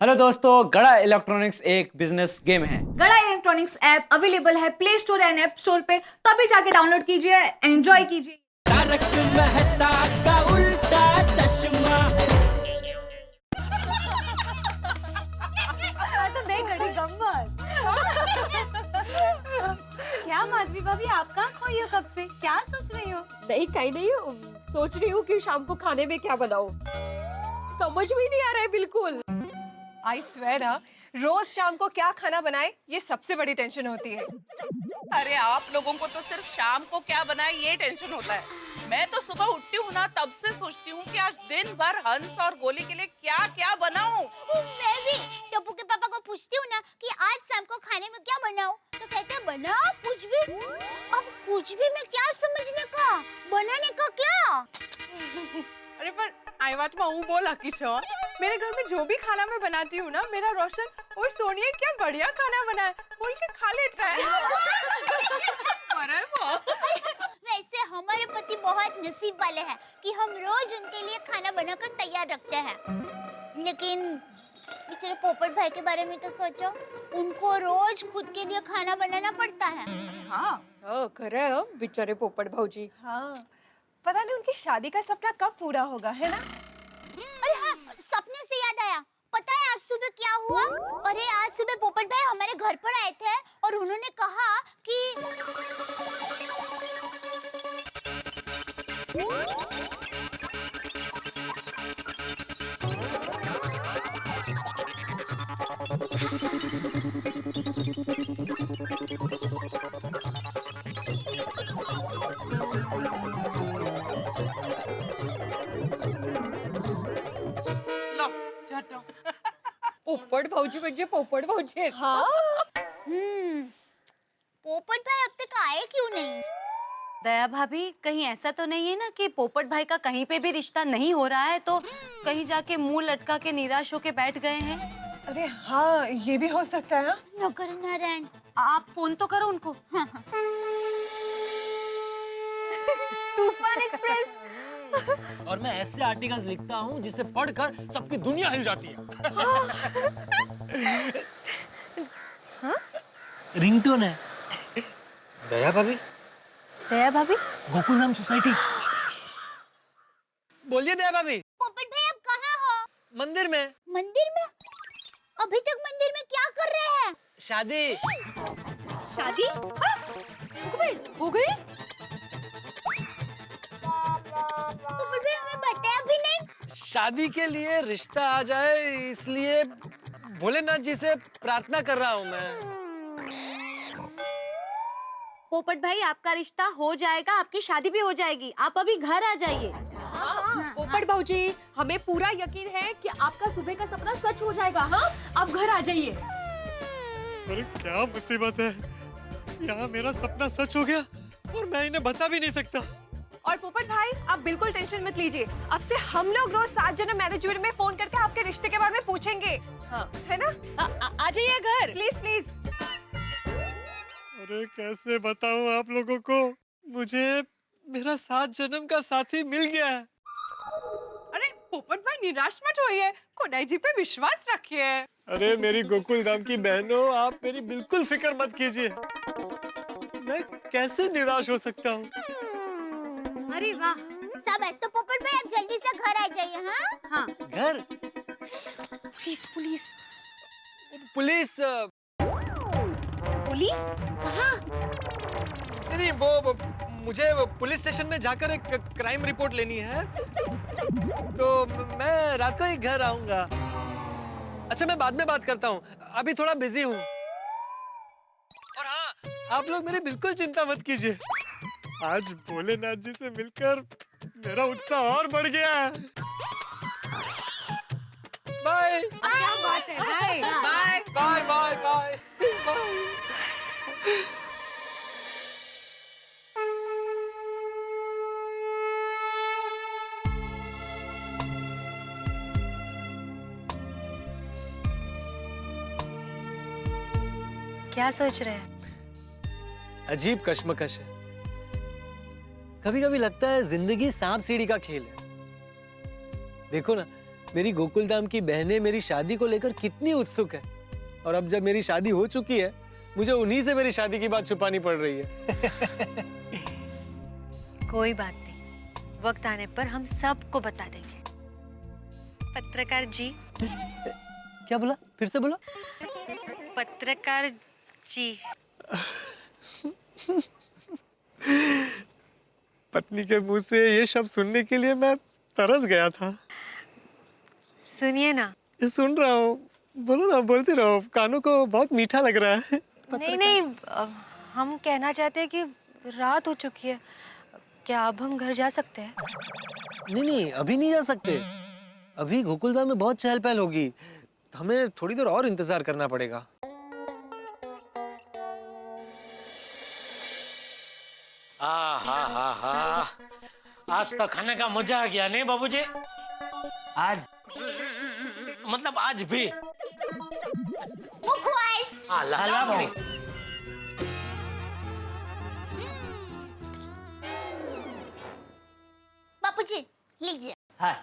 Hello दोस्तों, गड़ा electronics एक बिजनेस गेम है। गड़ा इलेक्ट्रॉनिक्स ऐप अवेलेबल है play store and app store पे, तो अभी जाके डाउनलोड कीजिए, एंजॉय कीजिए। तारक मेहता का उल्टा चश्मा। तो नहीं गड़ी गम्मत। क्या माधवी भाभी, आप कहाँ खोई हो कब से? क्या सोच रही हो? नहीं कहीं नहीं, सोच रही हूँ कि शाम को खाने में क्या बनाऊं। समझ में नहीं आ रहा है बिल्कुल। आई स्वेयर रोज शाम को क्या खाना बनाए, ये सबसे बड़ी टेंशन होती है। अरे आप लोगों को तो सिर्फ शाम को क्या बनाए ये टेंशन होता है। मैं तो सुबह उठती हूँ ना, तब से सोचती हूँ कि आज दिन भर हंस और गोली के लिए क्या क्या बनाऊं। मैं भी टप्पू के पापा को पूछती हूँ ना कि आज शाम को खाने में क्या बनाऊं, तो कहते हैं बनाओ कुछ भी। अब कुछ भी में क्या समझने का, बनाने का क्या। अरे पर आई बात में हूँ बोला कि मेरे घर में जो भी खाना मैं बनाती हूँ ना, मेरा रोशन और सोनिया क्या बढ़िया खाना बनाए बोल के खा लेता है। वैसे हमारे पति बहुत नसीब वाले हैं कि हम रोज उनके लिए खाना बनाकर तैयार रखते हैं। लेकिन बेचारे पोपट भाई के बारे में तो सोचो, उनको रोज खुद के लिए खाना बनाना पड़ता है। हाँ खरे है बेचारे पोपट भाऊजी। हाँ, पता नहीं उनकी शादी का सपना कब पूरा होगा, है ना? अरे हाँ, सपने से याद आया, पता है आज सुबह क्या हुआ? अरे आज सुबह पोपट भाई हमारे घर पर आए थे और उन्होंने कहा कि लो चटो। पोपट भाऊजी म्हणजे पोपट भाऊजी आहेत। हाँ, पोपट भाई अब तक आए क्यों नहीं? दया भाभी, कहीं ऐसा तो नहीं है ना कि पोपट भाई का कहीं पे भी रिश्ता नहीं हो रहा है, तो कहीं जाके मुंह लटका के निराश होके बैठ गए हैं? अरे हाँ, ये भी हो सकता है। नौकर नारायण, आप फोन तो करो उनको। तूफान एक्सप्रेस। और मैं ऐसे आर्टिकल्स लिखता हूँ जिसे पढ़कर सबकी दुनिया हिल जाती है। रिंगटोन है। दया भाभी। दया भाभी, गोकुलधाम सोसाइटी। बोलिए दया भाभी। पोपट भाई आप कहाँ हो? मंदिर में। मंदिर में? अभी तक मंदिर में क्या कर रहे हैं? शादी। शादी? हो गई? पोपट भाई हमें बताया भी नहीं। शादी के लिए रिश्ता आ जाए इसलिए भोलेनाथ जी से प्रार्थना कर रहा हूँ मैं। पोपट भाई, आपका रिश्ता हो जाएगा, आपकी शादी भी हो जाएगी। आप अभी घर आ जाइए। पोपट भाऊजी, हमें पूरा यकीन है कि आपका सुबह का सपना सच हो जाएगा। हाँ, आप घर आ जाइए। अरे क्या मुसीबत है, यहाँ मेरा सपना सच हो गया और मैं इन्हें बता भी नहीं सकता। और पोपट भाई, आप बिल्कुल टेंशन मत लीजिए। अब से हम लोग रोज 7 जन्म मैनेजमेंट में फोन करके आपके रिश्ते के बारे में पूछेंगे। हाँ, है ना? आ जाइए घर। Please please. अरे कैसे बताऊं आप लोगों को, मुझे मेरा 7 जन्म का साथी मिल गया है। अरे पोपट भाई, निराश मत होइए, कोडाई जी पे विश्वास रखिए। अरे मेरी गोकुल धाम की बहनों, आप मेरी बिल्कुल फिक्र मत कीजिए। मैं कैसे निराश हो सकता हूँ। अरे वाह। सब ऐसे तो पोपट भाई आप जल्दी से घर आ जाइए। हाँ हाँ, घर? Police police. पुलिस? पुलिस? नहीं वो मुझे पुलिस स्टेशन में जाकर एक क्राइम रिपोर्ट लेनी है, तो मैं रात को ही घर आऊंगा। अच्छा, मैं बाद में बात करता हूँ, अभी थोड़ा बिजी हूँ। और हाँ, आप लोग मेरी बिल्कुल चिंता मत कीजिए, आज भोलेनाथ जी से मिलकर मेरा उत्साह और बढ़ गया है। बाय क्या बात है? Bye bye. Bye bye bye bye. क्या सोच रहे हैं? अजीब कश्मकश है। कभी कभी लगता है जिंदगी सांप सीढ़ी का खेल है। देखो ना, मेरी गोकुलधाम की बहनें मेरी शादी को लेकर कितनी उत्सुक है, और अब जब मेरी शादी हो चुकी है मुझे उन्हीं से मेरी शादी की बात छुपानी पड़ रही है। कोई बात नहीं, वक्त आने पर हम सबको बता देंगे। पत्रकार जी। क्या बोला, फिर से बोला? पत्रकार जी। पत्नी के मुंह से ये शब्द सुनने के लिए मैं तरस गया था। सुनिए ना। सुन रहा हूँ, बोलो ना, बोलते रहो, कानों को बहुत मीठा लग रहा है। नहीं नहीं, हम कहना चाहते हैं कि रात हो चुकी है, क्या अब हम घर जा सकते हैं? नहीं नहीं, अभी नहीं जा सकते। अभी गोकुलधाम में बहुत चहल पहल होगी, हमें थोड़ी देर और इंतजार करना पड़ेगा। आज तो खाने का मजा आ गया नहीं बाबूजी? आज मतलब आज भी। मुखवास। हलवा पूरी। बापूजी लीजिए। हाँ।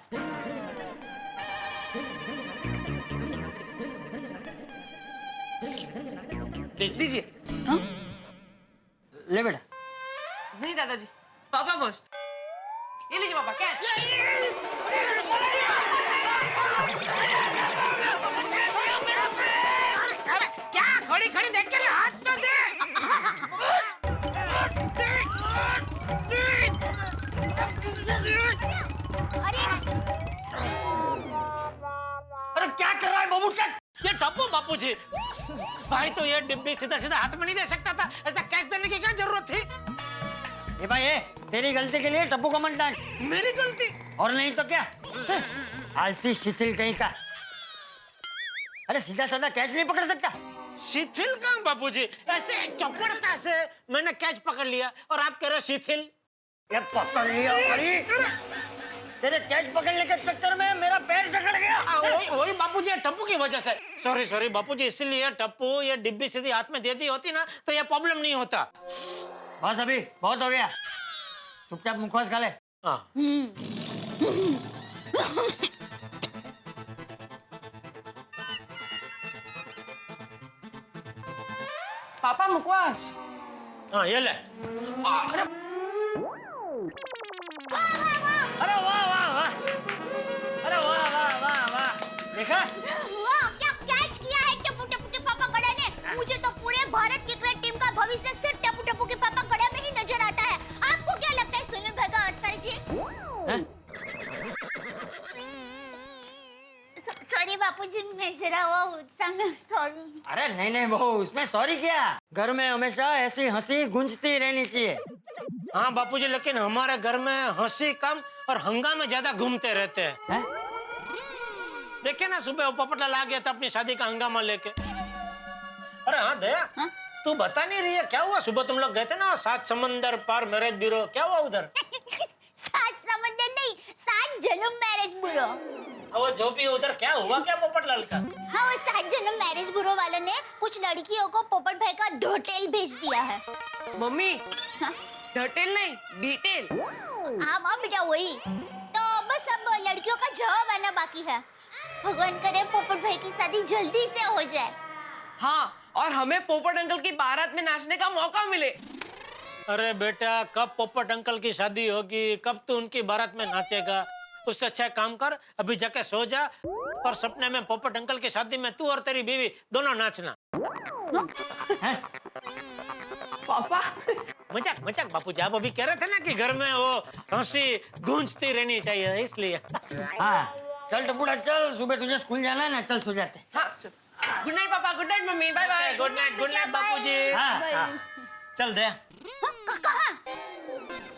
दीजिए। ले बेटा। नहीं दादाजी, पापा फर्स्ट। ये लीजिए पापा, क्या अरे क्या खड़ी खड़ी देख के हाथ तो दे। अरे क्या कर रहा है बाबू? ये टप्पू बापूजी, भाई तो ये डिब्बी सीधा सीधा हाथ में नहीं दे सकता था, ऐसा कैच देने की क्या जरूरत थी? ये भाई ये तेरी गलती के लिए टप्पू को मत डांट। मेरी गलती? और नहीं तो क्या, आलसी शिथिल कहीं का। अरे सीधा साधा कैच नहीं पकड़ सकता। शिथिल कहाँ बापूजी? ऐसे चौपड़ता से मैंने कैच पकड़ लिया और आप कह रहे शिथिल? ये पकड़ लिया, अरे तेरे कैच पकड़ने के चक्कर में मेरा पैर जकड़ गया। वही बापूजी, टप्पू की वजह से। सॉरी बापूजी, इसीलिए टप्पू ये डिब्बी सीधी हाथ में दे दी होती ना तो ये प्रॉब्लम नहीं होता। बस अभी बहुत हो गया, चुपचाप मुखवास खा ले। हाँ। पापा मुखवास। हाँ ये ले। अरे वाह वाह वाह, अरे वाह वाह वाह वाह, देखा? वाह, क्या कैच किया है टप्पू टप्पू के पापा गड़ा ने। मुझे तो पूरे भारत क्रिकेट टीम का भविष्य सिर्फ टप्पू टप्पू के पापा गड़ा में ही नजर आता है। आपको क्या लगता है सुनील भाई गावस्कर जी? सॉरी बापूजी, मैं जरा वो सॉरी। अरे नहीं नहीं बहू, इसमें सॉरी क्या? घर में हमेशा ऐसी हंसी गूंजती रहनी चाहिए। हाँ बापूजी, लेकिन हमारे घर में हंसी कम और हंगामे ज्यादा घूमते रहते हैं। देखिए ना, सुबह वो पोपटलाल आ गया था अपनी शादी का हंगामा लेके। अरे हाँ दया, तू बता नहीं रही है क्या हुआ? सुबह तुम लोग गए थे ना 7 समंदर पार मैरिज ब्यूरो, क्या हुआ उधर? 7 समंदर नहीं, 7 जन्म मैरिज ब्यूरो। वो जो भी उधर क्या हुआ क्या पोपटलाल का? हाँ, वो 7 जन्म मैरिज ब्यूरो वालों ने कुछ लड़कियों को पोपट भाई का धोटेल भेज दिया है। मम्मी, धटेल नहीं, डिटेल। हाँ बेटा, वही तो बस अब लड़कियों का जवाब आना बाकी है। भगवान करे पोपट भाई की शादी जल्दी से हो जाए। हाँ, और हमें पोपट अंकल की बारात में नाचने का मौका मिले। अरे बेटा, कब पोपट अंकल की शादी होगी, कब तू उनकी बारात में नाचेगा? उससे अच्छा काम कर, अभी जाके सो जा और सपने में पोपट अंकल की शादी में तू और तेरी बीवी दोनों नाचना। पापा मजाक मजाक बापूजी, आप अभी कह रहे थे ना कि घर में वो हंसी गूंजती रहनी चाहिए, इसलिए। हाँ चल टप्पूड़ा चल, सुबह तुझे स्कूल जाना है ना, चल सो जाते। गुड नाइट पापा, गुड नाइट मम्मी, बाय बाय। गुड नाइट बापूजी। हाँ चल दे।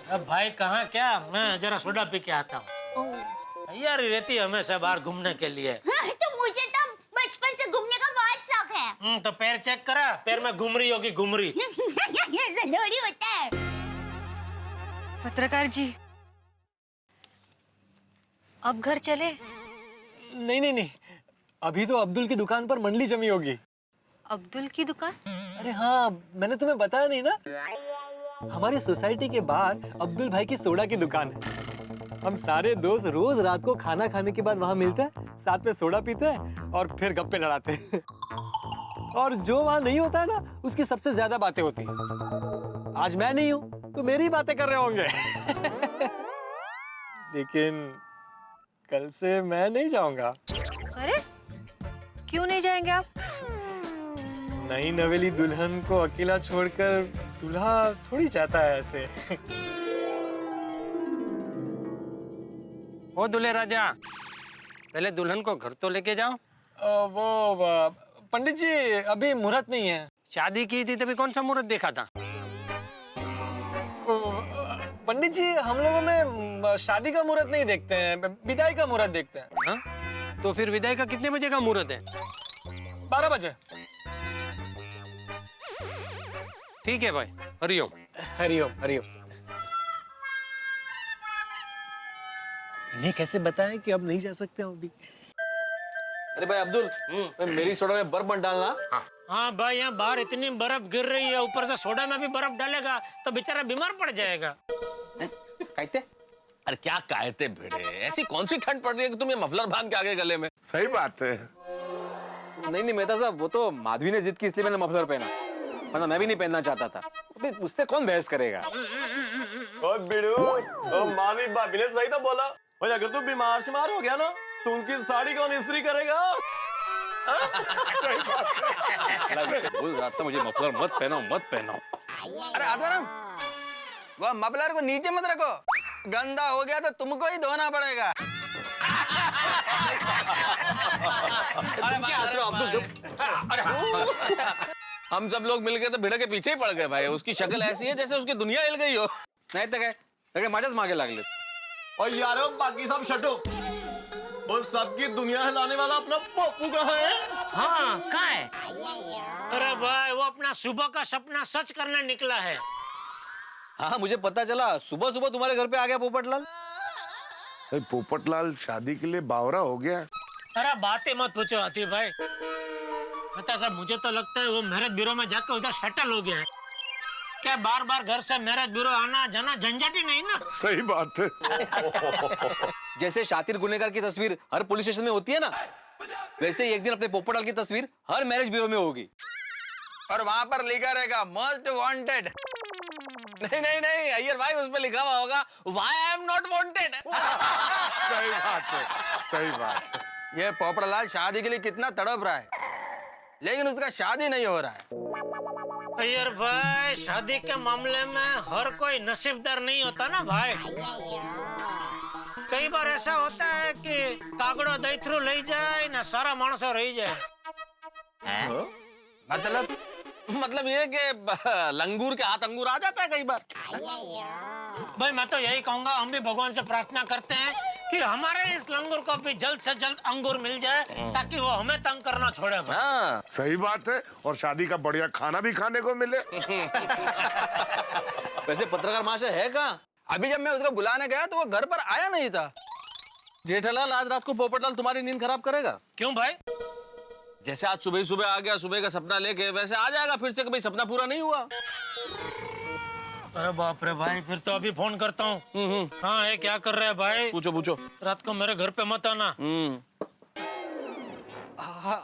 अब भाई कहाँ क्या, मैं जरा सोडा पी के आता हूँ। यार रहती है हमेशा बाहर घूमने के लिए। तो मुझे तो बचपन से घूमने का बहुत शौक है। तो पैर चेक करा, पैर में घुमरी होगी, घुमरी। जरूरी होता है। पत्रकार जी, अब घर चले? नहीं, अभी तो अब्दुल की दुकान पर मंडली जमी होगी। अब्दुल की दुकान? अरे हाँ, मैंने तुम्हें बताया नहीं ना, हमारी सोसाइटी के बाहर अब्दुल भाई की सोडा की दुकान है। हम सारे दोस्त रोज रात को खाना खाने के बाद वहां मिलते हैं, साथ में सोडा पीते हैं और फिर गप्पे लड़ाते हैं। और जो वहां नहीं होता है ना, उसकी सबसे ज्यादा बातें होती हैं। आज मैं नहीं हूं तो मेरी बातें कर रहे होंगे। लेकिन कल से मैं नहीं जाऊंगा। अरे क्यों नहीं जाएंगे आप? नई नवेली दुल्हन को अकेला छोड़कर दूल्हा थोड़ी चाहता है ऐसे। ओ दूल्हे राजा, पहले दुल्हन को घर तो लेके जाओ। पंडित जी अभी मुहूर्त नहीं है। शादी की थी तभी कौन सा मुहूर्त देखा था? पंडित जी हम लोगों में शादी का मुहूर्त नहीं देखते हैं, विदाई का मुहूर्त देखते हैं। हाँ? तो फिर विदाई का कितने बजे का मुहूर्त है? 12 बजे। ठीक है भाई, हरिओम। हरिओम हरिओम। इन्हें कैसे बताएं कि अब नहीं जा सकते हम अभी? अरे भाई अब्दुल, भाई मेरी सोडा में बर्फ मत डालना। हाँ भाई, यहाँ बाहर इतनी बर्फ गिर रही है, ऊपर से सोडा में भी बर्फ डालेगा तो बेचारा बीमार पड़ जाएगा। कहते? अरे क्या कहते भिड़े, ऐसी कौन सी ठंड पड़ रही है कि तुम ये मफलर बांध के आगे गले में? सही बात है। नहीं मेहता साहब, वो तो माधवी ने जिद की इसलिए मैंने मफलर पहना, वरना मैं भी नहीं पहनना चाहता था। उससे कौन बहस करेगा? माधवी भाभी ने सही तो बोला, और अगर तू बीमार शिमार हो गया ना तो उनकी साड़ी कौन इस्त्री करेगा? सही बात है। बोल रहा था मुझे मफलर मत पहनाओ। अरे आत्माराम, वो मफलर को नीचे मत रखो, गंदा हो गया तो तुमको ही धोना पड़ेगा। हम सब लोग मिलके तो भिड़ा के पीछे ही पड़ गए भाई। उसकी शक्ल ऐसी है जैसे उसकी दुनिया हिल गई हो। नहीं तो क्या मजाज मांगे लागले। और यार बाकी सब छटो, और सबकी दुनिया हिलाने वाला अपना पप्पू कहाँ है? हाँ कहाँ है? अरे भाई वो अपना सुबह का सपना सच करने निकला है। हाँ मुझे पता चला, सुबह सुबह तुम्हारे घर पे आ गया पोपटलाल। पोपटलाल शादी के लिए बावरा हो गया। अरे बातें मत पूछो हाथी भाई। पता सब मुझे तो लगता है वो मैरिज ब्यूरो में जाकर उधर सेटल हो गया है। क्या बार बार घर से मैरिज ब्यूरो आना जाना झंझट ही नहीं ना? सही बात है। जैसे शातिर गुनेगार की तस्वीर हर पुलिस स्टेशन में होती है ना, वैसे ही एक दिन अपने पोपटलाल की तस्वीर हर मैरिज ब्यूरो में होगी। और वहां पर लिखा रहेगा मोस्ट वांटेड। नहीं अय्यर भाई, उस पे लिखा हुआ होगा why I am not wanted. सही बात है, सही बात है। ये पोपटलाल शादी के लिए कितना तड़प रहा है, लेकिन उसका शादी नहीं हो रहा है। अय्यर भाई, शादी के मामले में हर कोई नसीबदार नहीं होता ना भाई। कई बार ऐसा होता है कि कागड़ो दही थ्रू ले जाए ना सारा मानसो रही जाए। मतलब ये कि लंगूर के हाथ अंगूर आ जाता है कई बार। भाई मैं तो यही कहूंगा, हम भी भगवान से प्रार्थना करते हैं कि हमारे इस लंगूर को भी जल्द से जल्द अंगूर मिल जाए, ताकि वो हमें तंग करना छोड़े। हाँ। सही बात है, और शादी का बढ़िया खाना भी खाने को मिले। वैसे पत्रकार महाशय है कहाँ? अभी जब मैं उसको बुलाने गया तो वो घर पर आया नहीं था। जेठालाल, आज रात को पोपटलाल तुम्हारी नींद खराब करेगा। क्यों भाई? जैसे आज सुबह सुबह आ गया, सुबह का सपना लेके, वैसे आ जाएगा फिर से कि भाई सपना पूरा नहीं हुआ। अरे बाप रे भाई, फिर तो अभी फोन करता हूँ। हाँ है, क्या कर रहे हैं भाई? पूछो। रात को मेरे घर पे मत आना।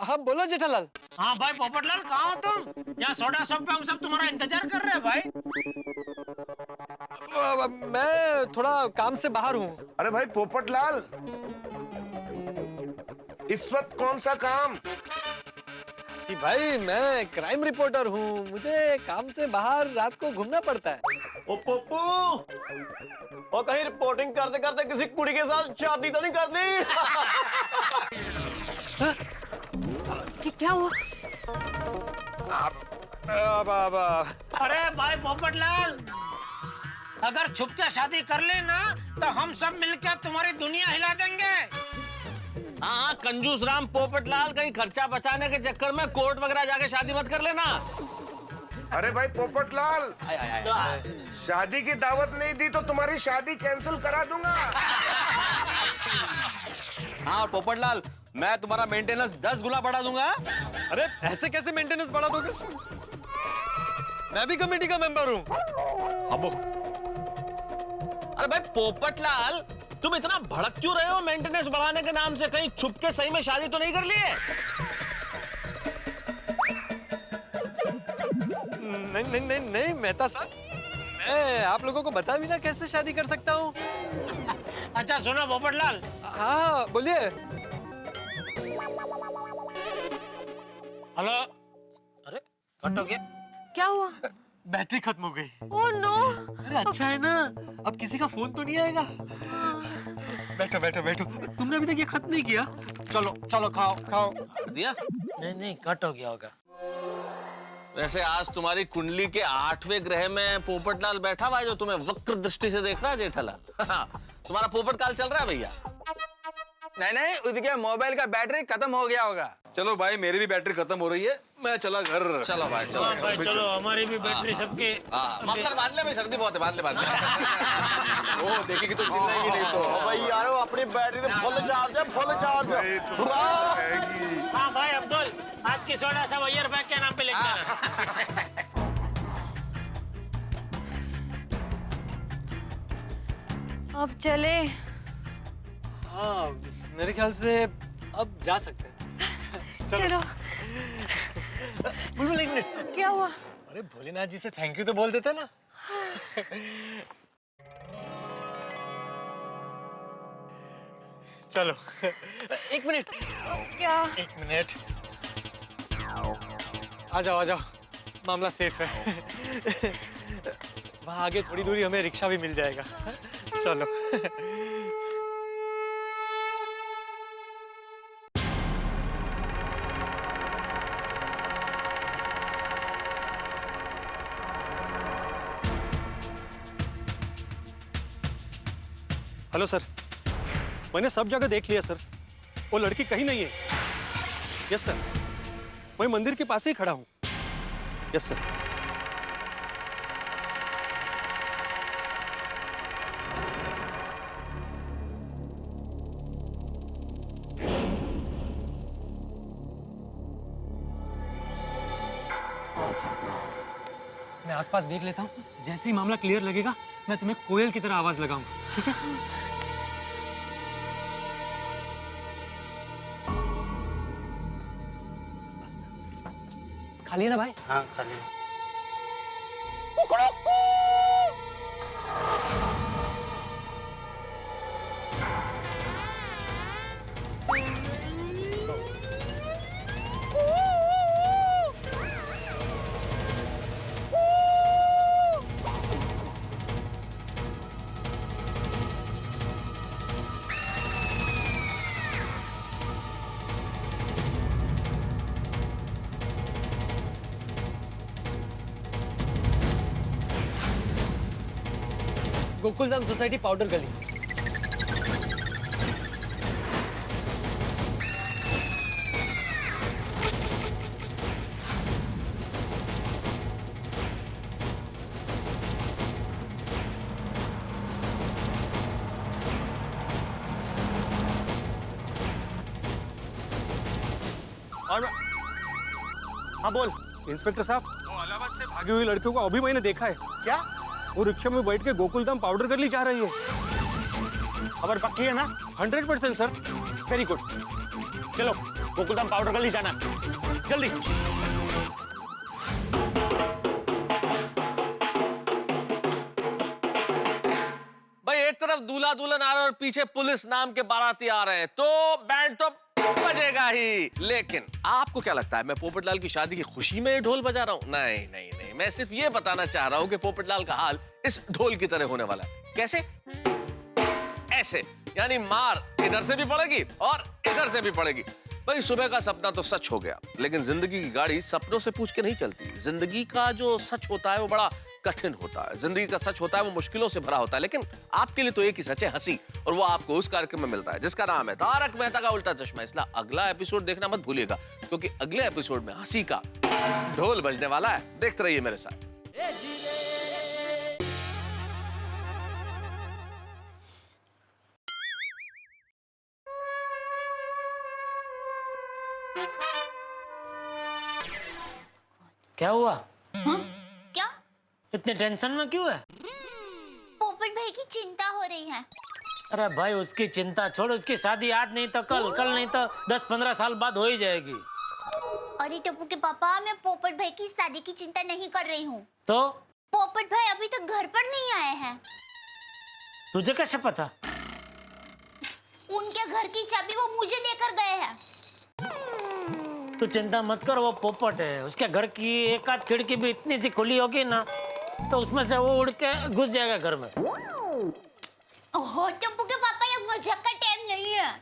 हाँ बोलो जेठालाल। हाँ भाई पोपटलाल, कहाँ हो तुम? यहाँ सोडा शॉप पे हम सब तुम्हारा इंतजार कर रहे हैं भाई। मैं थोड़ा काम से बाहर हूँ। अरे भाई पोपटलाल, इस वक्त कौन सा काम? कि भाई मैं क्राइम रिपोर्टर हूँ, मुझे काम से बाहर रात को घूमना पड़ता है। ओ पप्पू, और कहीं रिपोर्टिंग करते करते किसी कुड़ी के साथ शादी तो नहीं कर दी? क्या हुआ? अरे भाई पोपटलाल, अगर छुप के शादी कर लेना तो हम सब मिलकर तुम्हारी दुनिया हिला देंगे। हाँ, कंजूस राम पोपटलाल, कहीं खर्चा बचाने के चक्कर में कोर्ट वगैरह जाके शादी मत कर लेना। अरे भाई पोपटलाल, शादी की दावत नहीं दी तो तुम्हारी शादी कैंसिल करा दूंगा। हाँ, और पोपटलाल, मैं तुम्हारा मेंटेनेंस 10 गुना बढ़ा दूंगा। अरे ऐसे कैसे मेंटेनेंस बढ़ा दोगे? मैं भी कमेटी का मेंबर हूँ। अरे भाई पोपटलाल, तुम इतना भड़क क्यों रहे हो? मेंटेनेंस बढ़ाने के नाम से कहीं छुप के सही में शादी तो नहीं कर ली है? नहीं नहीं नहीं नहीं मेहता साहब, मैं आप लोगों को बता भी ना कैसे शादी कर सकता हूँ। अच्छा सुनो पोपटलाल। हाँ बोलिए। हेलो। अरे कट हो गया। क्या हुआ? बैटरी खत्म हो गई। Oh no. अरे अच्छा है ना, अब किसी का फोन तो नहीं आएगा। बैठो बैठो बैठो, तुमने अभी तक ये खत्म नहीं किया। चलो चलो खाओ खाओ। दिया? नहीं कट हो गया होगा। वैसे आज तुम्हारी कुंडली के 8वें ग्रह में पोपटलाल बैठा हुआ है जो तुम्हें वक्र दृष्टि से देख रहा है जेठालाल। तुम्हारा पोपट काल चल रहा है भैया? नहीं नहीं, उसके मोबाइल का बैटरी खत्म हो गया होगा। चलो भाई, मेरी भी बैटरी खत्म हो रही है, मैं चला घर। चलो भाई चलो। हाँ भाई चलो, हमारी भी बैटरी सबके। मफलर बांध ले भाई, सर्दी बहुत है, बांध ले बांध ले। ओ देखेगी तो चिल्लाएगी नहीं तो। भाई यार अपनी बैटरी तो फुल चार्ज है, फुल चार्ज है। हाँ भाई अब्दुल, आज की सोडा सब अय्यर बैग के नाम पे लिख देना। अब चले। हाँ मेरे ख्याल से अब जा सकते हैं। चलो। बुलबुल एक मिनट। क्या हुआ? अरे भोलेनाथ जी से थैंक यू तो बोल देते ना। चलो एक मिनट। क्या? एक मिनट। आ जाओ, मामला सेफ है। वहाँ आगे थोड़ी दूरी हमें रिक्शा भी मिल जाएगा। चलो। हेलो सर, मैंने सब जगह देख लिया सर, वो लड़की कहीं नहीं है। यस सर, मैं मंदिर के पास ही खड़ा हूँ। Yes sir. मैं आसपास देख लेता हूँ, जैसे ही मामला क्लियर लगेगा मैं तुम्हें कोयल की तरह आवाज लगाऊंगा, ठीक है? खाली है ना भाई? हाँ खाली। गोकुलधाम सोसाइटी पाउडर गली। हाँ बोल। इंस्पेक्टर साहब, वो इलाहाबाद से भागी हुई लड़कियों को अभी मैंने देखा है। क्या? वो रिक्शा में बैठ के गोकुलधाम पाउडर गली जा रही है। खबर पक्की है ना? 100% सर। वेरी गुड, चलो गोकुलधाम पाउडर गली जाना जल्दी। भाई एक तरफ दूल्हा दुल्हन आ रहे और पीछे पुलिस नाम के बाराती आ रहे हैं, तो बैंड तो बजेगा ही। लेकिन आपको क्या लगता है मैं पोपटलाल की शादी की खुशी में ये ढोल बजा रहा हूँ? नहीं नहीं नहीं, मैं सिर्फ ये बताना चाह रहा हूँ कि पोपटलाल का हाल इस ढोल की तरह होने वाला है। कैसे? ऐसे, यानी मार इधर से भी पड़ेगी और इधर से भी पड़ेगी। भाई सुबह का सपना तो सच हो गया, लेकिन जिंदगी की गाड़ी सपनों से पूछ के नहीं चलती। जिंदगी का जो सच होता है वो बड़ा कठिन होता है। जिंदगी का सच होता है वो मुश्किलों से भरा होता है, लेकिन आपके लिए तो एक ही सच है, हंसी। और वो आपको उस कार्यक्रम में मिलता है जिसका नाम है तारक मेहता का उल्टा चश्मा। इसलिए अगला एपिसोड देखना मत भूलिएगा, क्योंकि अगले एपिसोड में हंसी का ढोल बजने वाला है। देखते रहिए मेरे साथ। क्या हुआ? क्या? इतने टेंशन में क्यों है? पोपट भाई की चिंता हो रही है। अरे भाई उसकी चिंता छोड़, उसकी शादी आज नहीं तो कल, कल नहीं तो 10-15 साल बाद हो ही जाएगी। अरे टप्पू के पापा, मैं पोपट भाई की शादी की चिंता नहीं कर रही हूँ। तो पोपट भाई अभी तक घर पर नहीं आए हैं। तुझे कैसे पता? उनके घर की चाबी वो मुझे देकर गए हैं। तू चिंता मत कर, वो पोपट है। उसके घर की एक आध खिड़की भी इतनी सी खुली होगी ना तो उसमें से वो उड़ के घुस जाएगा घर में। ओहो टप्पू के पापा, ये मजाक का टाइम नहीं है।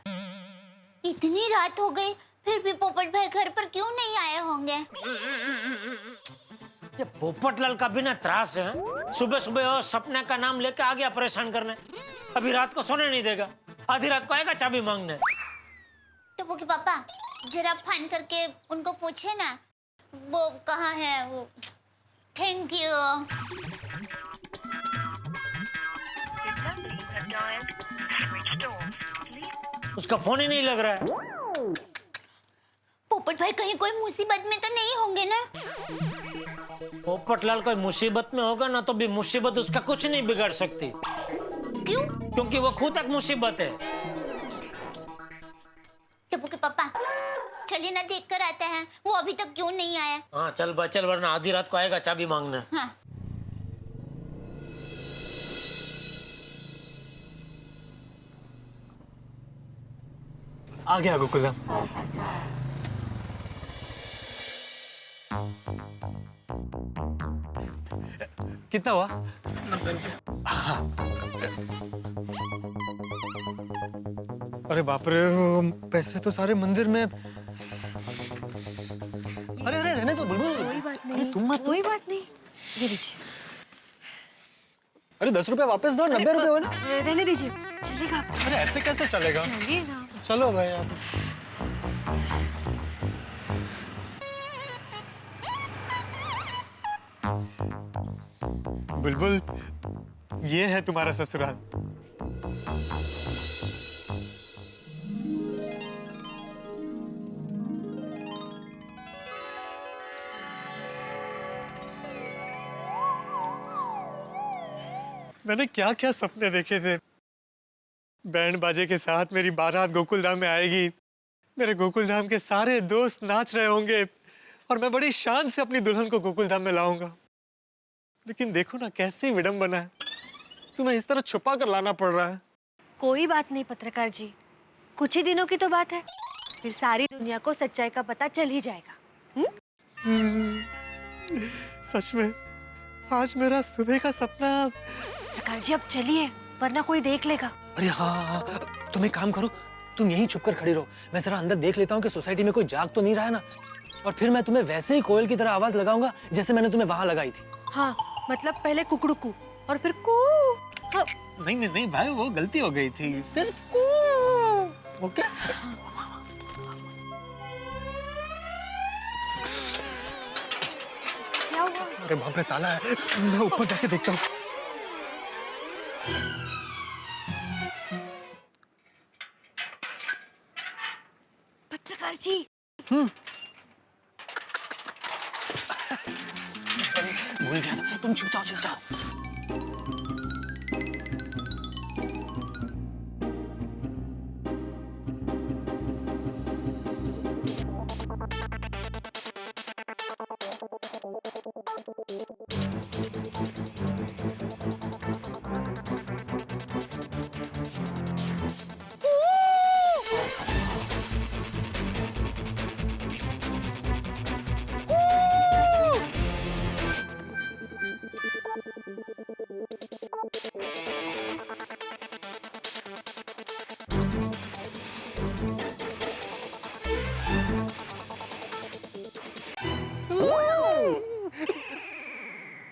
इतनी रात हो गई फिर भी पोपट भाई घर पर क्यों नहीं आए होंगे? ये पोपटलाल का भी ना त्रास है। सुबह सुबह वो सपने का नाम लेके आ गया परेशान करने। अभी रात को सोने नहीं देगा, आधी रात को आएगा चाबी मांगने। टप्पू के पापा, जरा फोन करके उनको पूछे ना वो कहाँ है वो। Thank you. उसका फोन ही नहीं लग रहा है। पोपट भाई कहीं कोई मुसीबत में तो नहीं होंगे ना? पोपटलाल कोई मुसीबत में होगा ना तो भी मुसीबत उसका कुछ नहीं बिगाड़ सकती। क्यों? क्योंकि वो खुद एक मुसीबत है। टप्पू के पापा, चलिए ना देख कर आते हैं, वो अभी तक क्यों नहीं आया। हाँ चल बा चल, वरना आधी रात को आएगा चाबी मांगने। हाँ। आ गया गोकुलधाम। कितना हुआ? अरे बाप रे, पैसे तो सारे मंदिर में। अरे अरे रहने दो बुलबुल। कोई बात नहीं, अरे तुम मत। कोई बात नहीं, ये लीजिए। अरे 10 रुपए वापस दो, 90 रुपए हो ना। रहने दीजिए, चलेगा। अरे ऐसे कैसे चलेगा? चलिए ना। चलो भाई आप। बुलबुल, ये है तुम्हारा ससुराल। मैंने क्या क्या सपने देखे थे। बैंड बाजे के साथ मेरी बारात गोकुलधाम में आएगी, मेरे गोकुलधाम के सारे दोस्त नाच रहे होंगे और मैं बड़ी शान से अपनी दुल्हन को गोकुलधाम में लाऊंगा। लेकिन देखो ना कैसी विडंबना है, तुम्हें इस तरह छुपा कर लाना पड़ रहा है। कोई बात नहीं पत्रकार जी, कुछ ही दिनों की तो बात है, फिर सारी दुनिया को सच्चाई का पता चल ही जाएगा। सच में आज मेरा सुबह का सपना। पत्रकार जी अब चलिए, वरना कोई देख लेगा। अरे हाँ, तुम एक काम करो, तुम यहीं छुप कर खड़ी रहो, मैं जरा अंदर देख लेता हूँ कि सोसाइटी में कोई जाग तो नहीं रहा है ना, और फिर मैं तुम्हें वैसे ही कोयल की तरह आवाज लगाऊंगा जैसे मैंने तुम्हें वहां लगाई थी। हाँ, मतलब पहले कुकड़ुकू और फिर कू। हाँ। नहीं नहीं नहीं भाई, वो गलती हो गई थी, सिर्फ कू। ओके। क्या हुआ? अरे बाप रे, ताला है, मैं ऊपर जाके देखता हूँ। पत्रकार जी। भूल गया था, तुम छुप जाओ, छुप जाओ।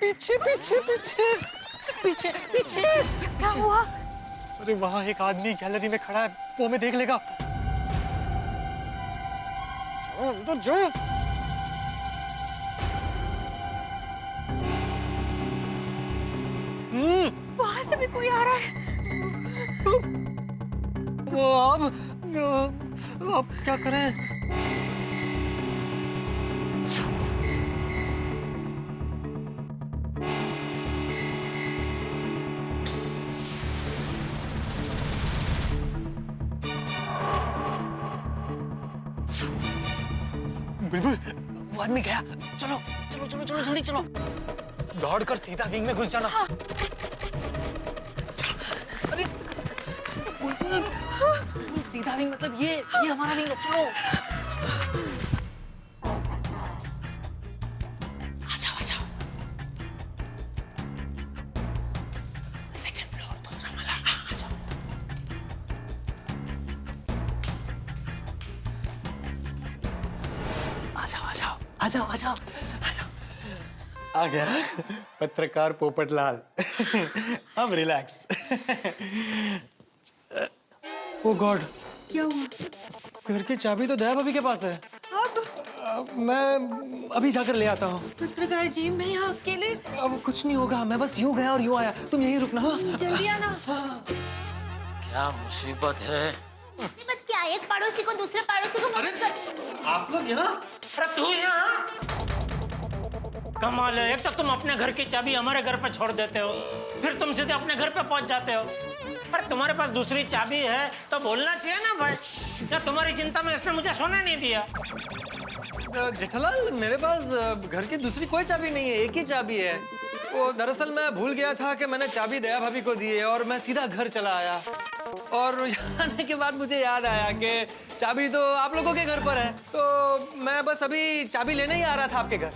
पीछे पीछे पीछे पीछे पीछे। क्या हुआ? अरे वहां एक आदमी गैलरी में खड़ा है, वो हमें देख लेगा। जाओ अंदर जाओ। वहां से भी कोई आ रहा है। वो अब क्या करें? वो आदमी गया। चलो चलो चलो चलो जल्दी चलो। दौड़कर सीधा विंग में घुस जाना। अरे बुलबुल, सीधा विंग मतलब ये हमारा विंग है। चलो आ जाओ आ जाओ। सेकंड फ्लोर दूसरा माला। आ जाओ। आ जाओ आ जाओ आ जाओ आ जाओ आ जाओ। आ गया पत्रकार पोपटलाल। अब रिलैक्स। ओ गॉड, क्या हुआ? घर की चाबी तो दया भाभी के पास है। मैं अभी जाकर ले आता हूँ। पत्रकार जी, मैं यहाँ अकेले। अब कुछ नहीं होगा, मैं बस यूं गया और यूं आया। तुम यहीं रुकना। हाँ? जल्दी आना। क्या मुसीबत है। मुसीबत क्या है? एक पड़ोसी को दूसरे पड़ोसी को मदद कर। आप लोग यहाँ? अरे तू यहाँ? कमाल है, एक तो तुम अपने घर की चाबी हमारे घर पे छोड़ देते हो, फिर तुम सीधे अपने घर पे पहुंच जाते हो। अरे तुम्हारे पास दूसरी चाबी है तो बोलना चाहिए ना भाई। या तुम्हारी चिंता में इसने मुझे सोने नहीं दिया। जेठालाल, मेरे पास घर की दूसरी कोई चाबी नहीं है, एक ही चाबी है। वो दरअसल मैं भूल गया था कि मैंने चाबी दया भाभी को दी है और मैं सीधा घर चला आया। और आने के बाद मुझे याद आया कि चाबी तो आप लोगों के घर पर है, तो मैं बस अभी चाबी लेने ही आ रहा था आपके घर।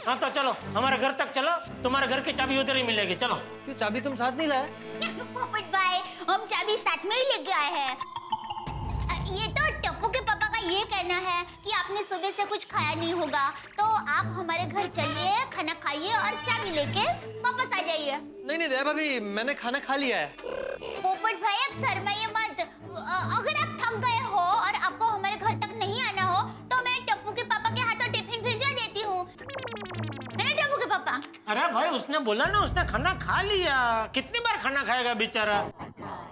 हाँ तो चलो हमारे घर तक चलो, तुम्हारे घर की चाबी उधर ही मिलेगी। चलो। क्यों, चाबी तुम साथ नहीं लाए? पोपट भाई, हम चाबी साथ में ही लेके आए हैं। ये तो टप्पू के पापा का ये कहना है कि आपने सुबह से कुछ खाया नहीं होगा, तो आप हमारे घर चलिए, खाना खाइए और चाबी लेके वापस आ जाइए। नहीं दया भाभी, मैंने खाना खा लिया है। पोपट भाई, आप शर्माइए मत। अगर आप थक गए हो और आपको हमारे घर तक नहीं आना हो, तो मैं टप्पू के पापा के हाथों टिफिन भिजवा देती हूँ। है ना टप्पू के पापा? अरे भाई, उसने बोला ना उसने खाना खा लिया। कितनी बार खाना खाएगा बेचारा,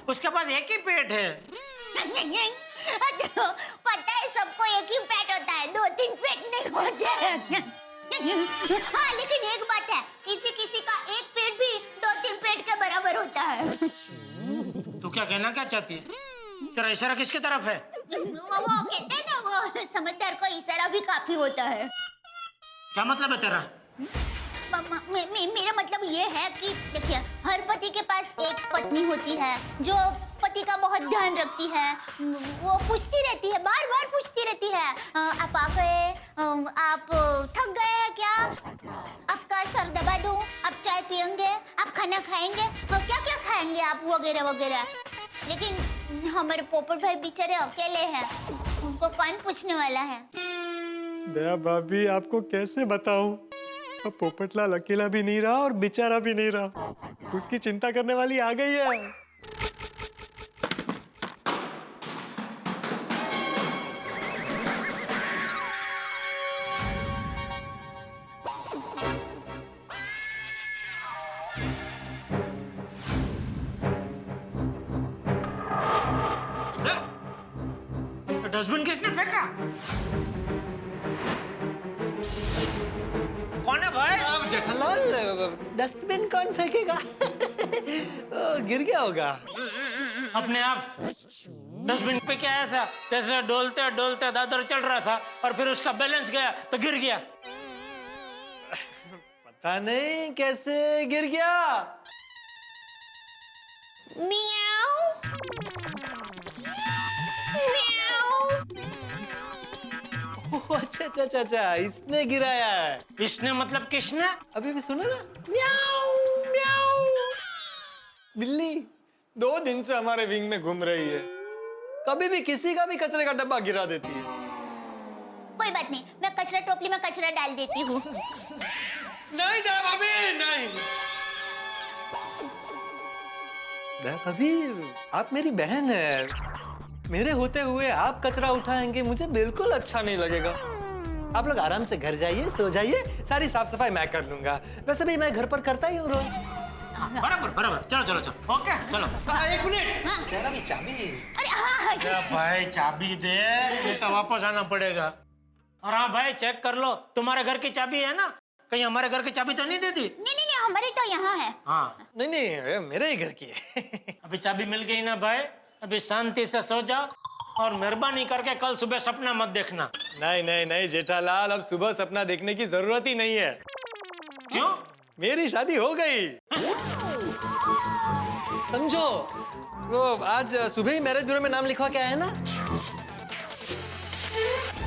उसके पास एक ही पेट है। पता है सबको एक ही पेट होता है, 2-3 पेट नहीं होते हैं। हाँ, लेकिन एक बात है, किसी किसी का एक पेट भी 2-3 पेट के बराबर होता है। तू क्या कहना क्या चाहती है? तेरा इशारा किसकी तरफ है? वो कहते हैं ना, वो समझदार को इशारा भी काफी होता है। क्या मतलब है तेरा? मेरा मतलब ये है कि देखिए, हर पति के पास एक पत्नी होती है जो पति का बहुत ध्यान रखती है। वो पूछती रहती है, बार बार पूछती रहती है, आप आ गए, आप थक गए हैं क्या, आपका सर दबा दूं, आप चाय पियेंगे, आप खाना खाएंगे, क्या क्या खाएंगे आप, वगैरह वगैरह। लेकिन हमारे पोपट भाई बेचारे अकेले हैं, उनको कौन पूछने वाला है। दया भाभी, आपको कैसे बताऊं, अब पोपटलाल अकेला भी नहीं रहा और बेचारा भी नहीं रहा, उसकी चिंता करने वाली आ गई है। डस्टबिन किसने फेंका? कौन है भाई? अब जेठालाल, डस्टबिन कौन फेंकेगा? गिर गया होगा अपने आप। डस्टबिन पे क्या ऐसा, जैसे डोलते डोलते दादर चल रहा था और फिर उसका बैलेंस गया तो गिर गया। पता नहीं कैसे गिर गया। मियाओ ओह, अच्छा, इसने गिराया है। इसने मतलब किसने? अभी भी सुनो ना, म्याऊ म्याऊ। बिल्ली 2 दिन से हमारे विंग में घूम रही है, कभी भी किसी का भी कचरे का डब्बा गिरा देती है। कोई बात नहीं, मैं कचरा टोपली में कचरा डाल देती हूँ। नहीं दया भाभी, नहीं। दया भाभी, आप मेरी बहन है, मेरे होते हुए आप कचरा उठाएंगे, मुझे बिल्कुल अच्छा नहीं लगेगा। आप लोग आराम से घर जाइए, सो जाइए, सारी साफ सफाई मैं कर लूंगा। वैसे भी मैं घर पर करता ही हूँ रोज। बराबर बराबर, चलो चलो चलो, ओके चलो। 1 मिनट, दया भाभी चाबी। अरे हाँ, भाई चाबी दे, ये तो वापस आना पड़ेगा। और हाँ भाई, चेक कर लो, तुम्हारे घर की चाबी है ना, कहीं हमारे घर की चाबी तो नहीं दे दी? नहीं, हमारी तो यहाँ है। हाँ नहीं, मेरे ही घर की है। अभी चाबी मिल गई ना भाई, अभी शांति से सो जाओ और मेहरबानी करके कल सुबह सपना मत देखना। नहीं नहीं नहीं जेठालाल, अब सुबह सपना देखने की जरूरत ही नहीं है। क्यों? मेरी शादी हो गई। समझो, वो आज सुबह ही मैरिज ब्यूरो में नाम लिखवा के आया है ना।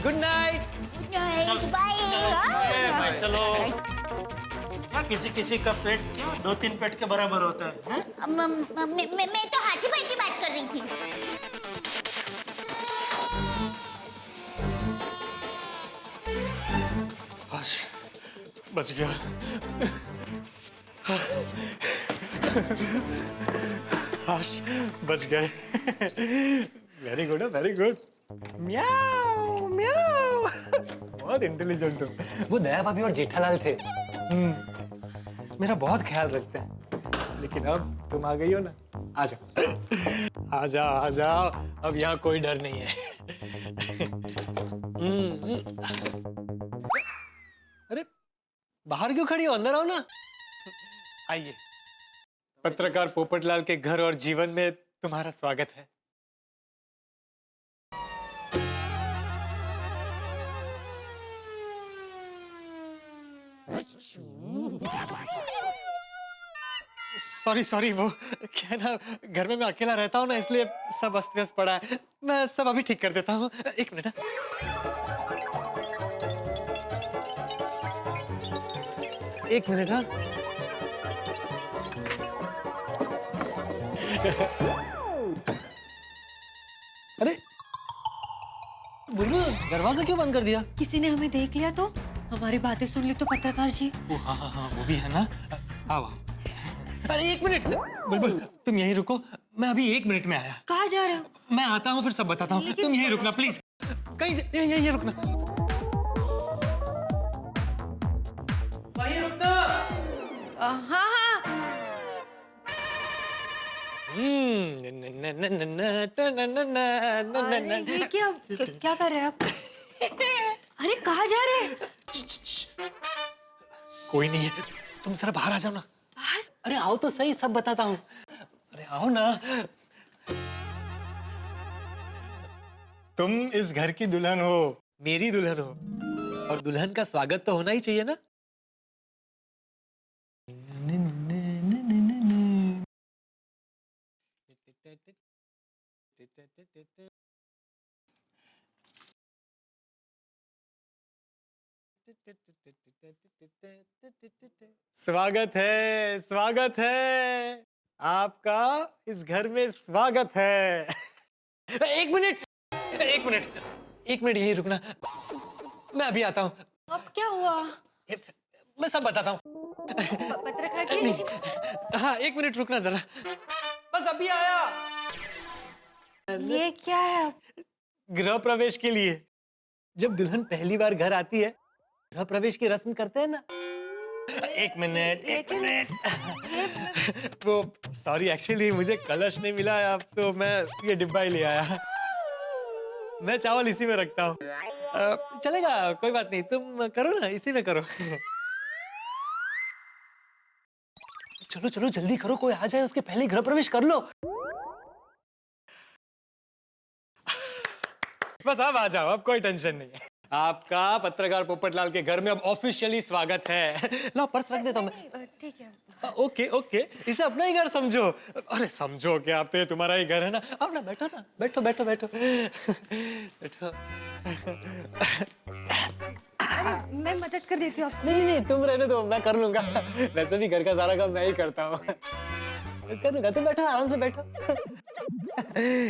Good night. Good night, bye. चलो। क्या किसी का पेट क्यों 2-3 पेट के बराबर होता है? मैं तो हाथी भाई की बात कर रही थी। बच गया। आश बच गए। Very good, very good. म्याऊ म्याऊ। बहुत इंटेलिजेंट हो। वो दया भाभी और जेठालाल थे। मेरा बहुत ख्याल रखते हैं। लेकिन अब तुम आ गई हो ना, आ जाओ आ जाओ आ जाओ। अब यहाँ कोई डर नहीं है। अरे बाहर क्यों खड़ी हो, अंदर आओ ना। आइए, पत्रकार पोपटलाल के घर और जीवन में तुम्हारा स्वागत है। सॉरी सॉरी, वो क्या है ना, घर में मैं अकेला रहता हूँ ना, इसलिए सब अस्त व्यस्त पड़ा है। मैं सब अभी ठीक कर देता हूँ। एक मिनट। एक मिनट। हाँ, अरे बुलबुल, दरवाजा क्यों बंद कर दिया? किसी ने हमें देख लिया तो, हमारी बातें सुन ली तो पत्रकार जी। हाँ हाँ हाँ, वो भी है ना। आओ। अरे एक मिनट बुलबुल, तुम यहीं रुको, मैं अभी 1 मिनट में आया। कहाँ जा रहे हो? मैं आता हूँ, फिर सब बताता हूँ। तुम यहीं रुकना प्लीज, कहीं यहीं रुकना। वहीं रुकना। हाँ हाँ। अरे ये क्या कर रहे हैं आप? अरे कहाँ जा रहे हैं? कोई नहीं है, तुम जरा बाहर आ जाओ ना। अरे आओ तो सही, सब बताता हूँ। अरे आओ ना। तुम इस घर की दुल्हन हो, मेरी दुल्हन हो, और दुल्हन का स्वागत तो होना ही चाहिए ना। स्वागत है आपका इस घर में, स्वागत है। एक मिनट यहीं रुकना, मैं अभी आता हूँ। अब क्या हुआ? मैं सब बताता हूँ। पत्रकार जी। हाँ 1 मिनट रुकना जरा, बस अभी आया। ये क्या है? गृह प्रवेश के लिए। जब दुल्हन पहली बार घर आती है, गृह प्रवेश की रस्म करते हैं ना। एक मिनट। वो सॉरी, एक्चुअली मुझे कलश नहीं मिला अब, तो मैं ये डिब्बा ही ले आया। मैं चावल इसी में रखता हूँ। चलेगा, कोई बात नहीं, तुम करो ना, इसी में करो। चलो चलो जल्दी करो, कोई आ जाए उसके पहले गृह प्रवेश कर लो। बस अब आ जाओ, अब कोई टेंशन नहीं है। आपका पत्रकार पोपटलाल के घर में अब ऑफिशियली स्वागत है। लो पर्स रख देता हूँ मैं। ठीक है। ओके ओके, इसे अपना ही घर समझो। अरे समझो क्या, आप तो ये तुम्हारा ही घर है ना। आओ ना, बैठो ना, बैठो बैठो बैठो बैठो। मैं मदद कर देती हूँ। नहीं नहीं, तुम रहने दो, मैं कर लूंगा। वैसे भी घर का सारा काम मैं ही करता हूँ। कर लूंगा, तुम बैठो, आराम से बैठो।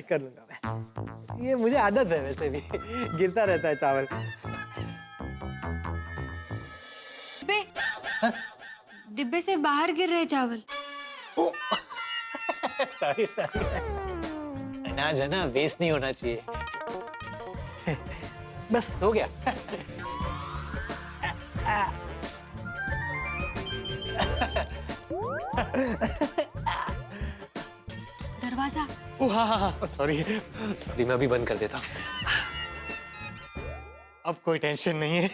कर लूंगा मैं, ये मुझे आदत है, वैसे भी गिरता रहता है चावल। डिब्बे से बाहर गिर रहे चावल। सॉरी सॉरी, अनाज है ना, वेस्ट नहीं होना चाहिए। बस हो गया। दरवाजा। ओ हाँ हाँ हाँ, सॉरी सॉरी, मैं अभी बंद कर देता हूँ। अब कोई टेंशन नहीं है।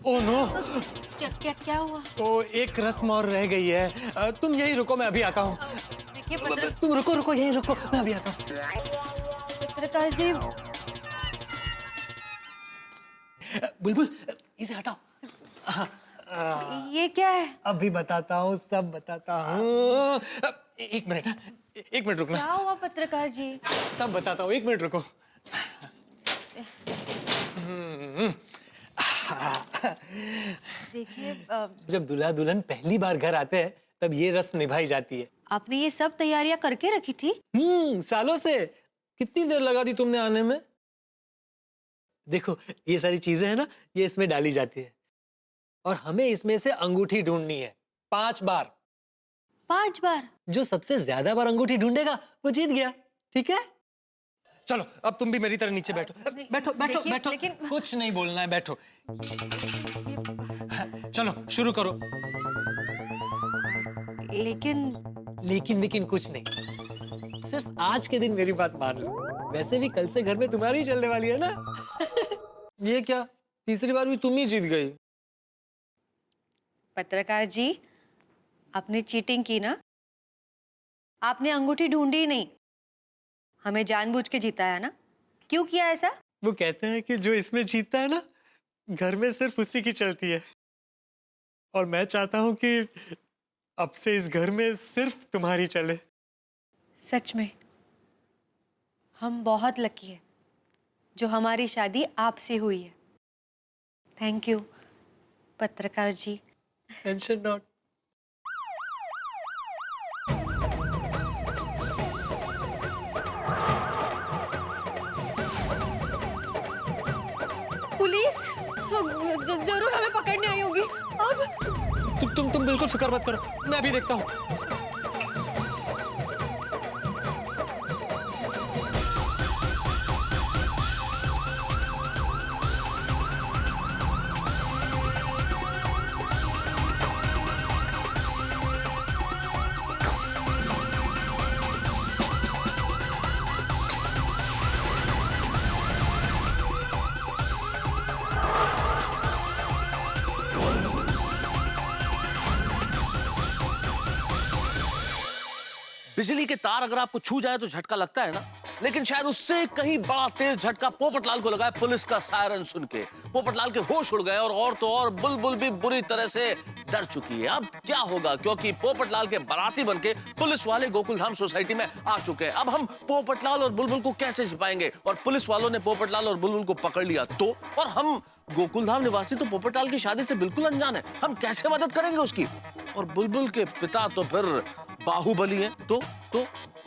ओ नो, क्या हुआ? ओ एक रस्म और रह गई है। तुम यहीं रुको, मैं अभी आता हूँ। देखिए तुम रुको यहीं रुको, मैं अभी आता हूँ। पत्रकार जी। बुलबुल इसे हटाओ। ये क्या है? अभी बताता हूँ, सब बताता हूँ। एक मिनट, एक मिनट रुकना। क्या हुआ पत्रकार जी? सब बताता हूँ, एक मिनट रुको। देखिए जब दूल्हा दुल्हन पहली बार घर आते हैं तब ये रस्म निभाई जाती है। आपने ये सब तैयारियां करके रखी थी? सालों से। कितनी देर लगा दी तुमने आने में? देखो ये सारी चीजें है ना, ये इसमें डाली जाती है और हमें इसमें से अंगूठी ढूंढनी है 5 बार। 5 बार? जो सबसे ज्यादा बार अंगूठी ढूंढेगा वो जीत गया। ठीक है, चलो अब तुम भी मेरी तरह नीचे बैठो। बैठो बैठो बैठो, कुछ नहीं बोलना है, बैठो। चलो शुरू करो। लेकिन कुछ नहीं, सिर्फ आज के दिन मेरी बात मान लो। वैसे भी कल से घर में तुम्हारी ही चलने वाली है ना। ये क्या, तीसरी बार भी तुम ही जीत गई। पत्रकार जी, आपने चीटिंग की ना? आपने अंगूठी ढूंढी ही नहीं, हमें जानबूझ के जीता है ना? क्यों किया ऐसा? वो कहते हैं कि जो इसमें जीतता है ना, घर में सिर्फ उसी की चलती है। और मैं चाहता हूं कि अब से इस घर में सिर्फ तुम्हारी चले। सच में हम बहुत लकी है जो हमारी शादी आपसे हुई है। थैंक यू पत्रकार जी। Tension not. पुलिस जरूर हमें पकड़ने आई होगी। अब तुम बिल्कुल फिक्र मत करो, मैं अभी देखता हूँ। बिजली के तार अगर आपको छू जाए तो झटका लगता है ना, लेकिन शायद उससे कहीं बड़ा तेज झटका पोपटलाल को लगा है पुलिस का सायरन सुन के। पोपटलाल के होश उड़ गए और तो और बुलबुल भी बुरी तरह से डर चुकी है। अब क्या होगा, क्योंकि पोपटलाल के बाराती बनके पुलिस वाले गोकुलधाम सोसाइटी में आ चुके हैं। अब हम पोपटलाल और बुलबुल को कैसे छिपाएंगे? और पुलिस वालों ने पोपटलाल और बुलबुल को पकड़ लिया तो, और हम गोकुलधाम निवासी तो पोपटलाल की शादी से बिल्कुल अनजान है, हम कैसे मदद करेंगे उसकी? और बुलबुल के पिता तो फिर बाहुबली है। तो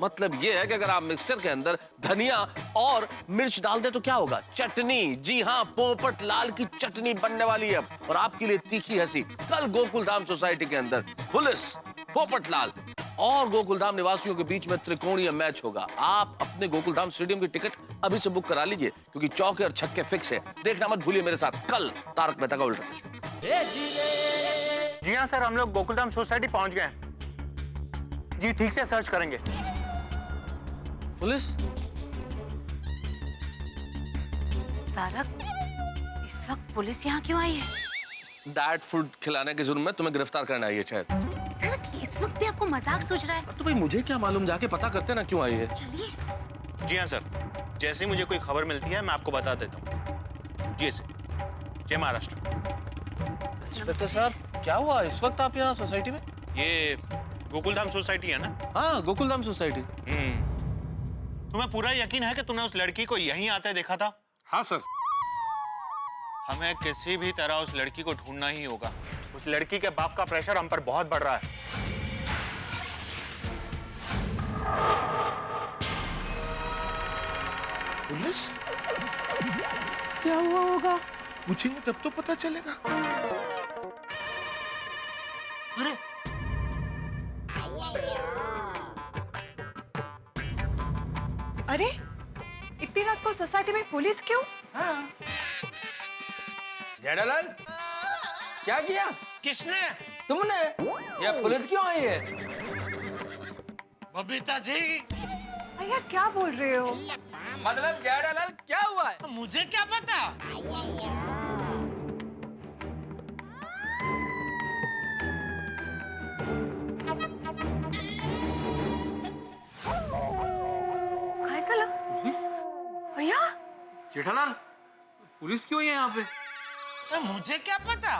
मतलब ये है कि अगर आप मिक्सचर के अंदर धनिया और मिर्च डाल दे तो क्या होगा? चटनी। जी हाँ, पोपटलाल की चटनी बनने वाली है। और आपके लिए तीखी हंसी, कल गोकुलधाम सोसाइटी के अंदर पुलिस, पोपटलाल और गोकुलधाम निवासियों के बीच में त्रिकोणीय मैच होगा। आप अपने गोकुलधाम स्टेडियम की टिकट अभी से बुक करा लीजिए, क्योंकि चौके और छक्के फिक्स है। देखना मत भूलिए मेरे साथ कल तारक मेहता का उल्टा चश्मा। जी हाँ सर, हम लोग गोकुलधाम सोसाइटी पहुंच गए हैं। जी ठीक से सर्च करेंगे। पुलिस? तारक, इस वक्त पुलिस यहाँ क्यों आई है? दैट फूड खिलाने के जुर्म में तुम्हें गिरफ्तार करना आई है शायद। तारक, इस वक्त भी आपको मजाक सूझ रहा है? तो भाई मुझे क्या मालूम, जाके पता करते ना क्यों आई है। चलिए। जी हाँ सर, जैसे ही मुझे कोई खबर मिलती है मैं आपको बता देता हूँ। जी सर, जय महाराष्ट्र। इंस्पेक्टर साहब, क्या हुआ इस वक्त आप यहाँ सोसाइटी में? ये गोकुलधाम सोसाइटी है ना? हाँ, गोकुलधाम सोसाइटी। तुम्हें पूरा यकीन है कि तुमने उस लड़की को यहीं आते देखा था? हाँ सर। हमें किसी भी तरह उस लड़की को ढूंढना ही होगा। उस लड़की के बाप का प्रेशर हम पर बहुत बढ़ रहा है। पुलिस? क्या हुआ होगा? पूछेंगे तब तो पता चलेगा। अरे अरे इतनी रात को सोसाइटी में पुलिस क्यों? जेठालाल, क्या किया? किसने? तुमने? ये पुलिस क्यों आई है? बबीता जी। यार क्या बोल रहे हो? मतलब जेठालाल क्या हुआ है? मुझे क्या पता? जेठालाल, पुलिस क्यों है यहाँ पे? तो मुझे क्या पता?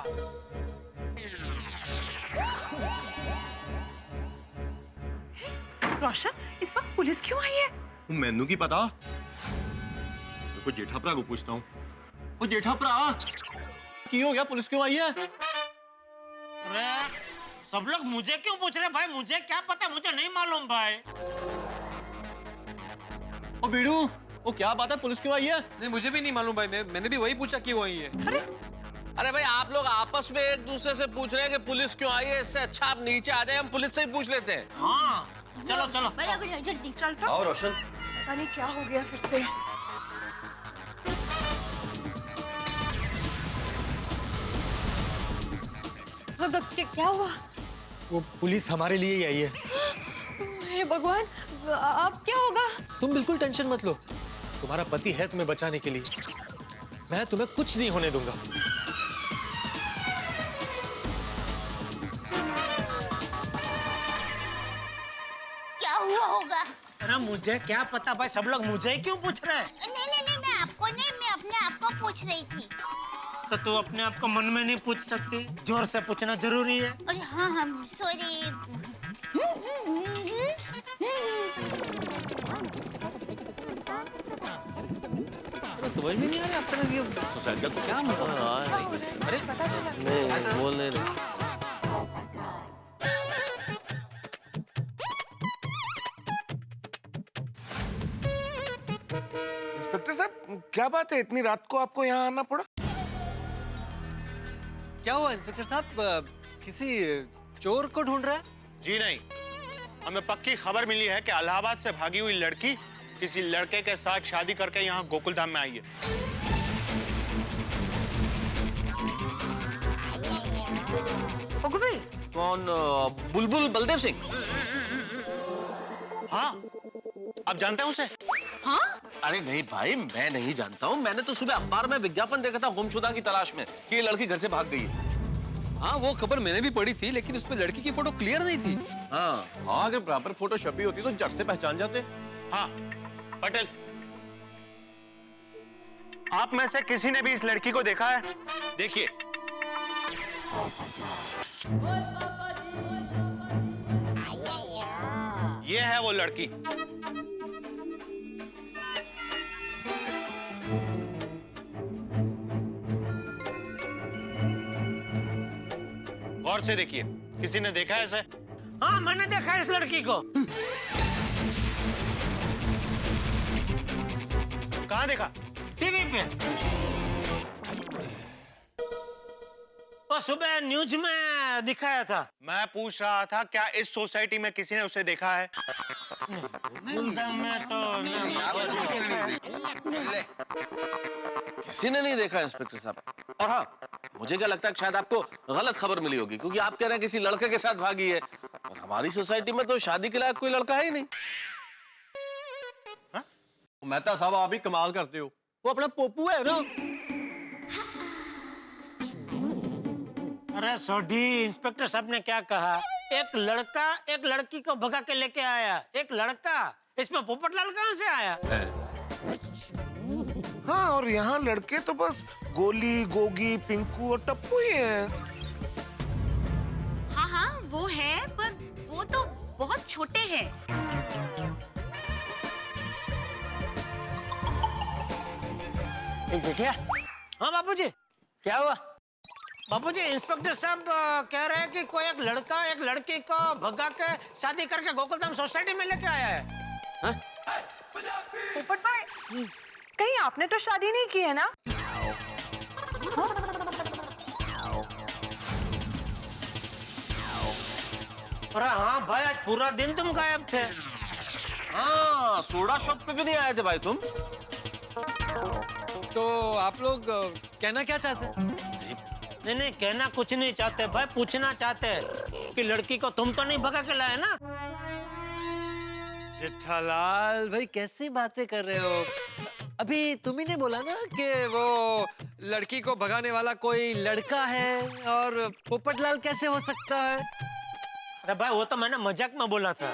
रोशन, इस वक्त पुलिस क्यों आई है? मैनू की पता? देखो जेठा भरा को पूछता हूँ। ओ जेठा भरा, की हो गया? पुलिस क्यों आई है? अरे सब लोग मुझे क्यों पूछ रहे भाई? मुझे क्या पता, मुझे नहीं मालूम भाई। ओ बीड़ू, ओ क्या बात है? पुलिस क्यों आई है? नहीं मुझे भी नहीं मालूम भाई, मैंने भी वही पूछा क्यों आई है। अरे भाई आप लोग आपस में एक दूसरे से पूछ रहे हैं कि पुलिस क्यों आई है, इससे अच्छा आप नीचे आ जाए, हम पुलिस से ही पूछ लेते हैं। हाँ चलो चलो बराबर है, जल्दी चल तो। आओ रोशन। पता नहीं क्या हो गया फिर से। क्या हुआ? वो पुलिस हमारे लिए ही आई है। हे भगवान, अब क्या होगा? तुम बिल्कुल टेंशन मत लो, तुम्हारा पति है तुम्हें बचाने के लिए। मैं तुम्हें कुछ नहीं होने दूंगा। क्या हुआ होगा? अरे मुझे क्या पता भाई, सब लोग मुझे ही क्यों पूछ रहे हैं? नहीं, मैं आपको नहीं, मैं अपने आप को पूछ रही थी। तो तू अपने आप को मन में नहीं पूछ सकती? जोर से पूछना जरूरी है। अरे हाँ, सॉरी। समझ में नहीं आ रहा आपका ये सोसाइटी का क्या मतलब? अरे पता चला नहीं, बोल नहीं रहे। इंस्पेक्टर साहब, क्या बात है इतनी रात को आपको यहाँ आना पड़ा? क्या हुआ इंस्पेक्टर साहब, किसी चोर को ढूंढ रहा है? जी नहीं, हमें पक्की खबर मिली है कि इलाहाबाद से भागी हुई लड़की किसी लड़के के साथ शादी करके यहाँ गोकुलधाम में आई है। कौन? बुलबुल बलदेव सिंह? हाँ, आप जानते हैं उसे? हाँ? अरे नहीं भाई, मैं नहीं जानता हूँ। मैंने तो सुबह अखबार में विज्ञापन देखा था गुमशुदा की तलाश में कि ये लड़की घर से भाग गई है। हाँ वो खबर मैंने भी पढ़ी थी, लेकिन उसमें लड़की की फोटो क्लियर नहीं थी। हाँ अगर बराबर फोटो छपी होती तो झट से पहचान जाते। हाँ पटेल, आप में से किसी ने भी इस लड़की को देखा है? देखिए, ये है वो लड़की। गौर से देखिए, किसी ने देखा है इसे? हाँ मैंने देखा है इस लड़की को। कहाँ देखा? टीवी पे। और सुबह न्यूज में दिखाया था। मैं पूछ रहा था क्या इस सोसाइटी में किसी ने उसे देखा है? गुलदम में तो किसी ने नहीं देखा इंस्पेक्टर साहब। और हाँ, मुझे क्या लगता है कि शायद आपको गलत खबर मिली होगी, क्योंकि आप कह रहे हैं किसी लड़के के साथ भागी है, और हमारी सोसाइटी में तो शादी के लायक कोई लड़का है ही नहीं। मेहता साहब, आप भी कमाल करते हो। वो अपना पोपू है ना। अरे सोडी, इंस्पेक्टर साहब ने क्या कहा? एक लड़का एक लड़की को भगा के लेके आया। एक लड़का, इसमें पोपटलाल कहाँ से आया? हाँ, और यहाँ लड़के तो बस गोली, गोगी, पिंकू और टप्पू ही हैं। हाँ वो है, पर वो तो बहुत छोटे हैं। जेठिया। हाँ बापूजी, क्या हुआ? बापूजी, इंस्पेक्टर साहब कह रहे हैं कि कोई एक लड़का एक लड़की को भगा के शादी करके गोकुलधाम सोसाइटी में लेके आया है। पोपट भाई, कहीं आपने तो शादी नहीं की है ना? अरे हाँ भाई, आज पूरा दिन तुम गायब थे। हाँ, सोडा शॉप पे भी नहीं आए थे भाई तुम। तो आप लोग कहना क्या चाहते हैं? नहीं, कहना कुछ नहीं चाहते भाई, पूछना चाहते हैं कि लड़की को तुम तो नहीं भगा के लाए ना? जेठालाल भाई, कैसी बातें कर रहे हो? अभी तुम ही ने बोला ना कि वो लड़की को भगाने वाला कोई लड़का है, और पोपटलाल कैसे हो सकता है? अरे भाई, वो तो मैंने मजाक में बोला था।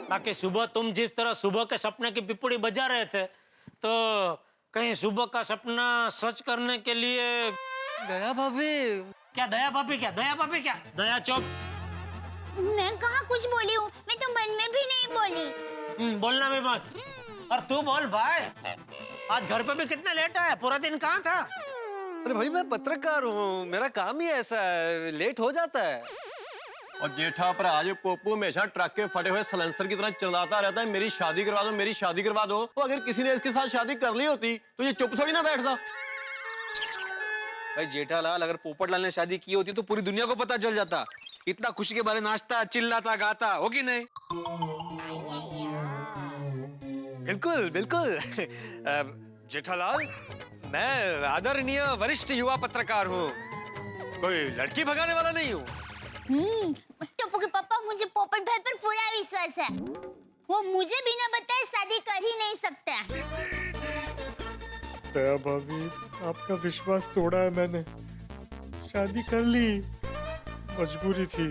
बाकी सुबह तुम जिस तरह सुबह के सपने की पिपुड़ी बजा रहे थे, तो कहीं सुबह का सपना सच करने के लिए। दया भाभी। क्या दया भाभी क्या? दया भाभी क्या? दया चुप। मैं कहाँ कुछ बोली हूँ, मैं तो मन में भी नहीं बोली। बोलना भी मत। और तू बोल भाई, आज घर पे भी कितना लेट आया? पूरा दिन कहाँ था? अरे भाई मैं पत्रकार हूँ, मेरा काम ही ऐसा है, लेट हो जाता है। और जेठा पर आज पोपू हमेशा ट्रक के फटे हुए सलेंसर की तरह चिल्लाता रहता है, मेरी शादी करवा दो, मेरी शादी करवा दो। तो अगर किसी ने इसके साथ शादी कर ली होती तो ये चुप थोड़ी ना बैठता। भाई जेठालाल, अगर पोपटलाल ने शादी की होती तो पूरी दुनिया को पता चल जाता। इतना खुशी के बारे नाचता, चिल्लाता, गाता, हो कि नहीं? बिल्कुल बिल्कुल। जेठालाल, मैं आदरणीय वरिष्ठ युवा पत्रकार हूँ, कोई लड़की भगाने वाला नहीं हूँ। टप्पू के पापा, मुझे पोपट भाई पर पूरा विश्वास है। वो मुझे बिना बताए शादी कर ही नहीं सकता। दया भाभी, आपका विश्वास तोड़ा है मैंने, शादी कर ली, मजबूरी थी।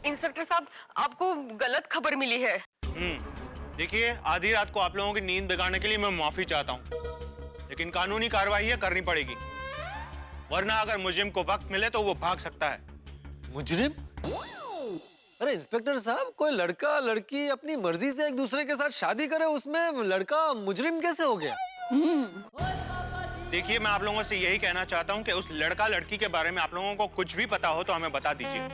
इंस्पेक्टर साहब, आपको गलत खबर मिली है। देखिए, आधी रात को आप लोगों की नींद बिगाड़ने के लिए मैं माफी चाहता हूँ, लेकिन कानूनी कार्रवाई है करनी पड़ेगी, वरना अगर मुजरिम को वक्त मिले तो वो भाग सकता है। मुजरिम? अरे इंस्पेक्टर साहब, कोई लड़का लड़की अपनी मर्जी से एक दूसरे के साथ शादी करे, उसमें लड़का मुजरिम कैसे हो गया? देखिए, मैं आप लोगों से यही कहना चाहता हूँ कि उस लड़का लड़की के बारे में आप लोगों को कुछ भी पता हो तो हमें बता दीजिए।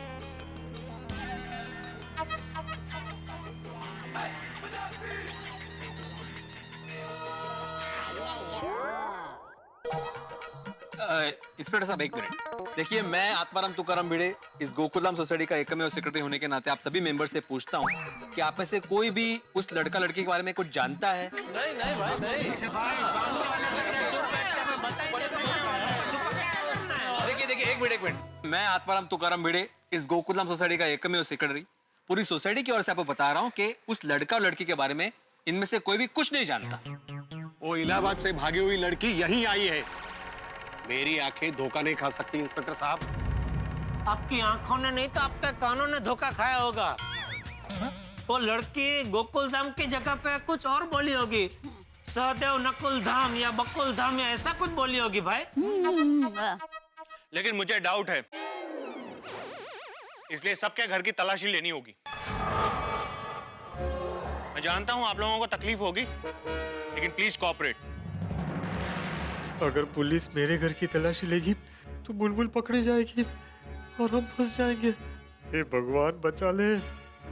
इंस्पेक्टर साहब, एक मिनट। देखिए, मैं आत्माराम तुकाराम भिड़े, इस गोकुलधाम सोसाइटी का एकमेव सेक्रेटरी होने के नाते आप सभी मेंबर से पूछता हूँ कि आप में से कोई भी उस लड़का लड़की के बारे में कुछ जानता है? नहीं नहीं भाई, नहीं। देखिए, एक मिनट। मैं आत्माराम तुकाराम भिड़े, इस गोकुलधाम सोसाइटी का एकमेव सेक्रेटरी, पूरी सोसाइटी की ओर से आपको बता रहा हूँ कि उस लड़का और लड़की के बारे में इनमें से कोई भी कुछ नहीं जानता। वो इलाहाबाद से भागी हुई लड़की यहीं आई है। मेरी आंखें धोखा नहीं खा सकती इंस्पेक्टर साहब। आपकी आंखों ने नहीं तो आपके कानों ने धोखा खाया होगा। वो लड़की गोकुलधाम की जगह पे कुछ और बोली होगी, सहदेव नकुल धाम या बकुल धाम या ऐसा कुछ बोली होगी भाई। लेकिन मुझे डाउट है, इसलिए सबके घर की तलाशी लेनी होगी। मैं जानता हूं आप लोगों को तकलीफ होगी, लेकिन प्लीज कोऑपरेट। अगर पुलिस मेरे घर की तलाशी लेगी तो बुलबुल पकड़ी जाएगी और हम फंस जाएंगे। हे भगवान बचा ले।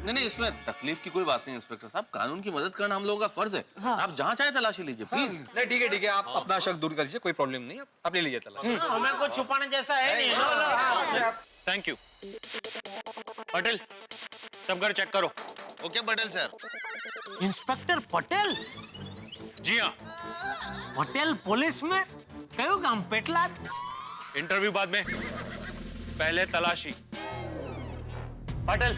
नहीं, इसमें तकलीफ की कोई बात नहीं इंस्पेक्टर साहब, कानून की मदद करना हम लोगों का फर्ज है। हाँ। आप जहाँ चाहे तलाशी लीजिए, प्लीज। नहीं, ठीक है, आप अपना शक दूर कर लीजिए, कोई प्रॉब्लम नहीं है, आप ले लीजिए तलाशी। हमें कुछ छुपाने जैसा है नहीं। Thank you. पटेल, सब घर चेक करो। Okay Patel sir. Inspector Patel? जी हाँ। पटेल पुलिस में कयो काम पेटलात? इंटरव्यू बाद में, पहले तलाशी। पटेल।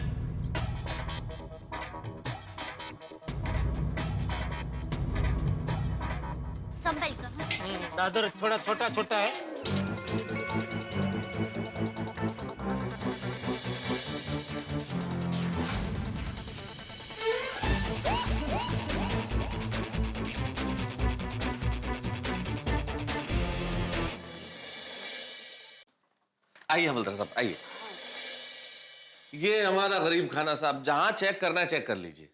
संभल कर। दादर थोड़ा छोटा छोटा है। आइए हवलदार साहब, आइए। ये हमारा गरीब खाना साहब, जहां चेक करना है चेक कर लीजिए।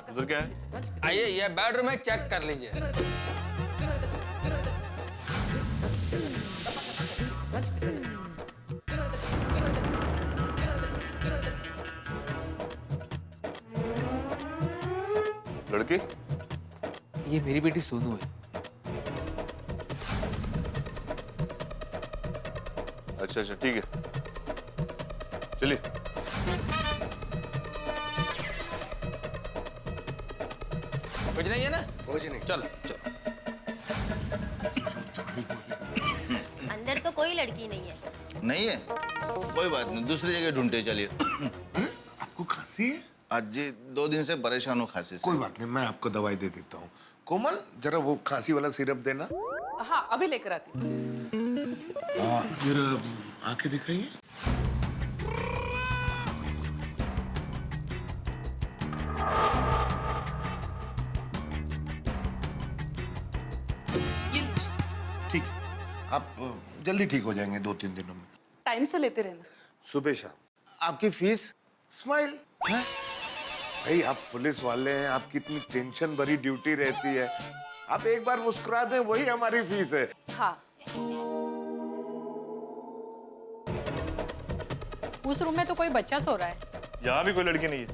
उधर क्या है? आइए, ये बेडरूम में चेक कर लीजिए। लड़की? ये मेरी बेटी सोनू है। अच्छा, ठीक है, चलिए। कुछ नहीं है ना? कुछ नहीं। चलो चलो। अंदर तो कोई लड़की नहीं है। नहीं है? कोई बात नहीं, दूसरी जगह ढूंढते चलिए। आपको खांसी है? आज जी 2 दिन से परेशान हूँ खांसी से। कोई बात नहीं, मैं आपको दवाई दे देता हूँ। कोमल, जरा वो खांसी वाला सिरप देना। हाँ अभी लेकर आती हूँ। जरा आंखें दिख रही हैं? ये लीजिए। ठीक, आप जल्दी ठीक हो जाएंगे 2-3 दिनों में। टाइम से लेते रहना। सुबह शाम। आपकी फीस? स्माइल है? भाई आप पुलिस वाले हैं, आपकी इतनी टेंशन भरी ड्यूटी रहती है, आप एक बार मुस्कुरा दें वही हमारी फीस है। हाँ। उस रूम में तो कोई बच्चा सो रहा है। यहाँ भी कोई लड़की नहीं है।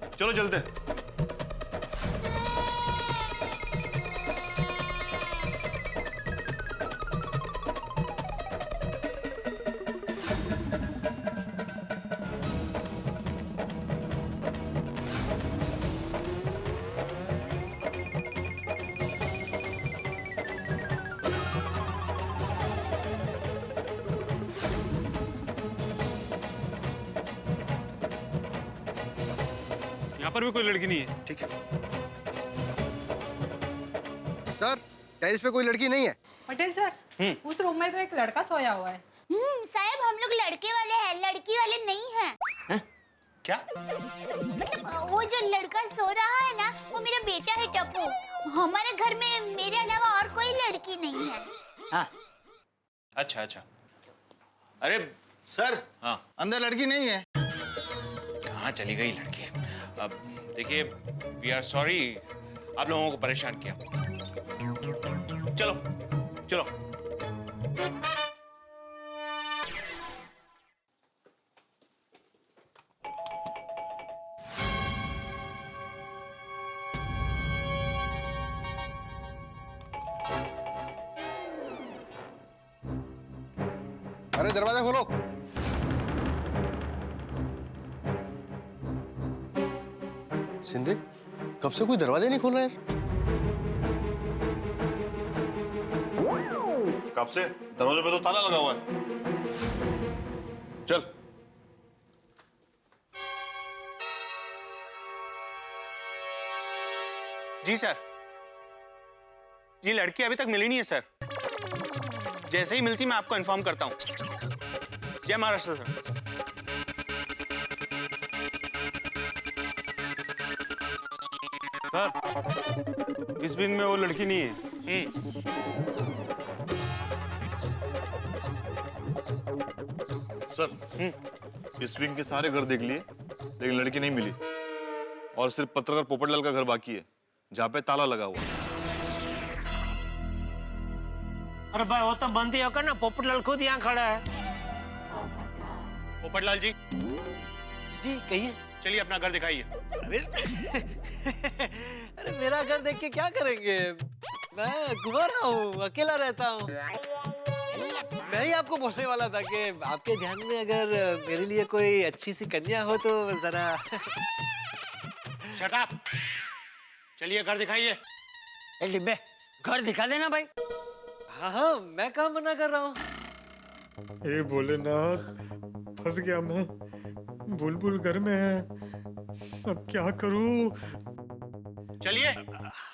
चलो चलते हैं। यहाँ पर भी कोई लड़की नहीं है। ठीक है सर, टेरेस पे कोई लड़की नहीं है। पटेल सर, उस रूम में तो एक लड़का सोया हुआ है। साहब हम लोग लड़के वाले हैं, लड़की वाले नहीं हैं। क्या? मतलब वो जो लड़का सो रहा है ना, वो मेरा बेटा है टप्पू। हमारे घर में मेरे अलावा और कोई लड़की नहीं है। हाँ। अच्छा अच्छा। अरे सर, हाँ अंदर लड़की नहीं है। कहाँ चली गई लड़की? अब देखिए, वी आर सॉरी आप लोगों को परेशान किया। चलो चलो। अरे दरवाजा खोलो। सिंधे, कब से कोई दरवाजा नहीं खोल रहा है? कब से? दरवाजे पे तो ताला लगा हुआ है। चल। जी सर, ये लड़की अभी तक मिली नहीं है सर। जैसे ही मिलती मैं आपको इन्फॉर्म करता हूँ। जय महाराष्ट्र सर। सर, इस विंग में वो लड़की नहीं है। सर, इस विंग के सारे घर देख लिए, लेकिन लड़की नहीं मिली। और सिर्फ पत्रकार पोपटलाल का घर बाकी है, जहाँ पे ताला लगा हुआ। अरे भाई वो तो बंद ही होकर ना, पोपटलाल खुद यहाँ खड़ा है। पोपटलाल जी। जी कहिए। चलिए अपना घर दिखाइए। अरे अरे मेरा घर देख के क्या करेंगे? मैं कुंवारा हूँ, अकेला रहता हूँ। मैं ही आपको बोलने वाला था कि आपके ध्यान में अगर मेरे लिए कोई अच्छी सी कन्या हो तो जरा। Shut up. चलिए घर दिखाइए। डिब्बे, घर दिखा देना भाई। हाँ हाँ, मैं कहाँ मना कर रहा हूँ। हे भोलेनाथ, फंस गया मैं। बुलबुल घर में है, अब क्या करूं? चलिए।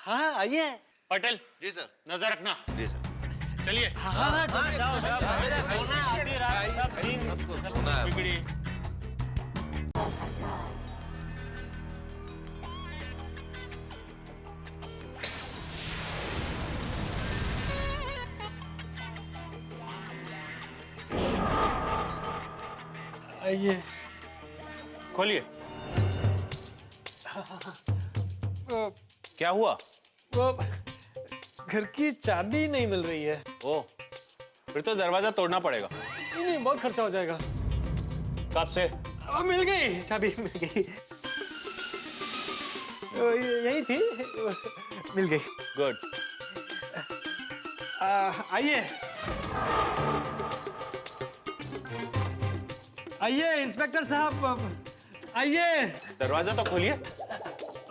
हाँ आइए। पटेल। जी सर। नजर रखना। जी सर। चलिए। हाँ जाओ जाओ। सोना आधी रात सब दिन बिगड़ी। आइए। खोलिए। क्या हुआ? वो घर की चाबी नहीं मिल रही है। ओ, फिर तो दरवाजा तोड़ना पड़ेगा। नहीं, बहुत खर्चा हो जाएगा। कब से? मिल गई, चाबी मिल गई। यही थी, मिल गई। गुड। आइए आइए इंस्पेक्टर साहब, आइए। दरवाजा तो खोलिए।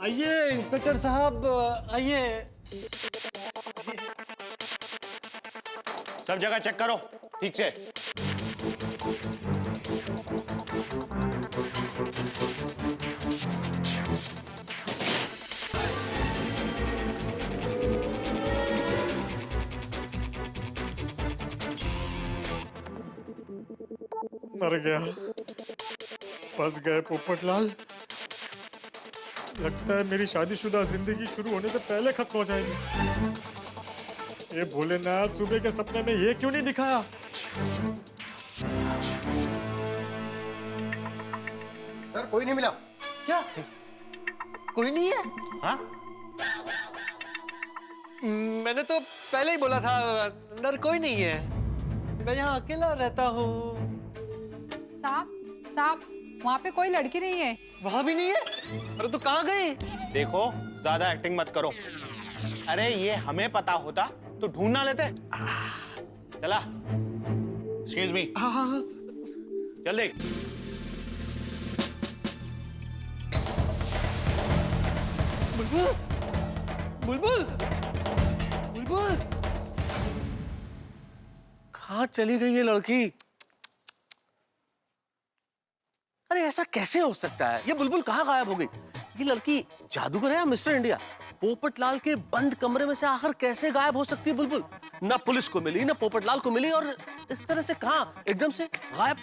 आइए इंस्पेक्टर साहब, आइए। सब जगह चेक करो ठीक से। मर गया, फंस गए पोपटलाल। लगता है मेरी शादीशुदा जिंदगी शुरू होने से पहले खत्म हो जाएगी। ये भोलेनाथ, सुबह के सपने में ये क्यों नहीं दिखाया? सर कोई नहीं मिला। क्या? कोई नहीं है? हाँ? मैंने तो पहले ही बोला था अंदर कोई नहीं है। मैं यहाँ अकेला रहता हूँ। साहब साहब, वहाँ पे कोई लड़की नहीं है। वहाँ भी नहीं है? अरे तो कहाँ गई? देखो, ज्यादा एक्टिंग मत करो। अरे ये हमें पता होता तो ढूंढ ना लेते। चला, एक्सक्यूज मी। हाँ हाँ हाँ, जल्दी। बुलबुल, बुलबुल, बुलबुल, कहाँ चली गई ये लड़की? अरे ऐसा कैसे हो सकता है? ये बुलबुल कहाँ गायब हो गई? ये लड़की जादूगर है या मिस्टर इंडिया? पोपटलाल के बंद कमरे में से आखिर कैसे गायब हो सकती है बुलबुल? ना पुलिस को मिली, ना पोपटलाल को मिली, और इस तरह से कहाँ एकदम से गायब?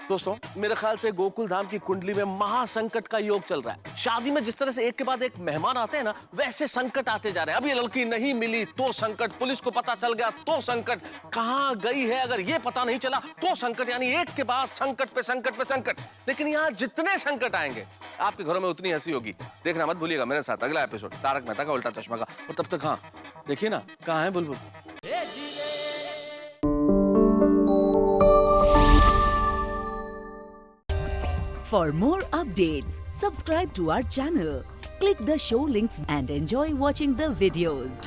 दोस्तों, मेरे ख्याल से गोकुल धाम की कुंडली में महासंकट का योग चल रहा है। शादी में जिस तरह से एक के बाद एक मेहमान आते हैं ना, वैसे संकट आते जा रहे हैं। अब ये लड़की नहीं मिली तो संकट, पुलिस को पता चल गया तो संकट, कहां गई है अगर ये पता नहीं चला तो संकट, यानी एक के बाद संकट पे संकट पे संकट। लेकिन यहाँ जितने संकट आएंगे आपके घरों में उतनी हंसी होगी। देखना मत भूलिएगा मेरे साथ अगला एपिसोड तारक मेहता का उल्टा चश्मा का। और तब तक हाँ, देखिए ना कहाँ है बुलबुल। For more updates, subscribe to our channel, click the show links and enjoy watching the videos.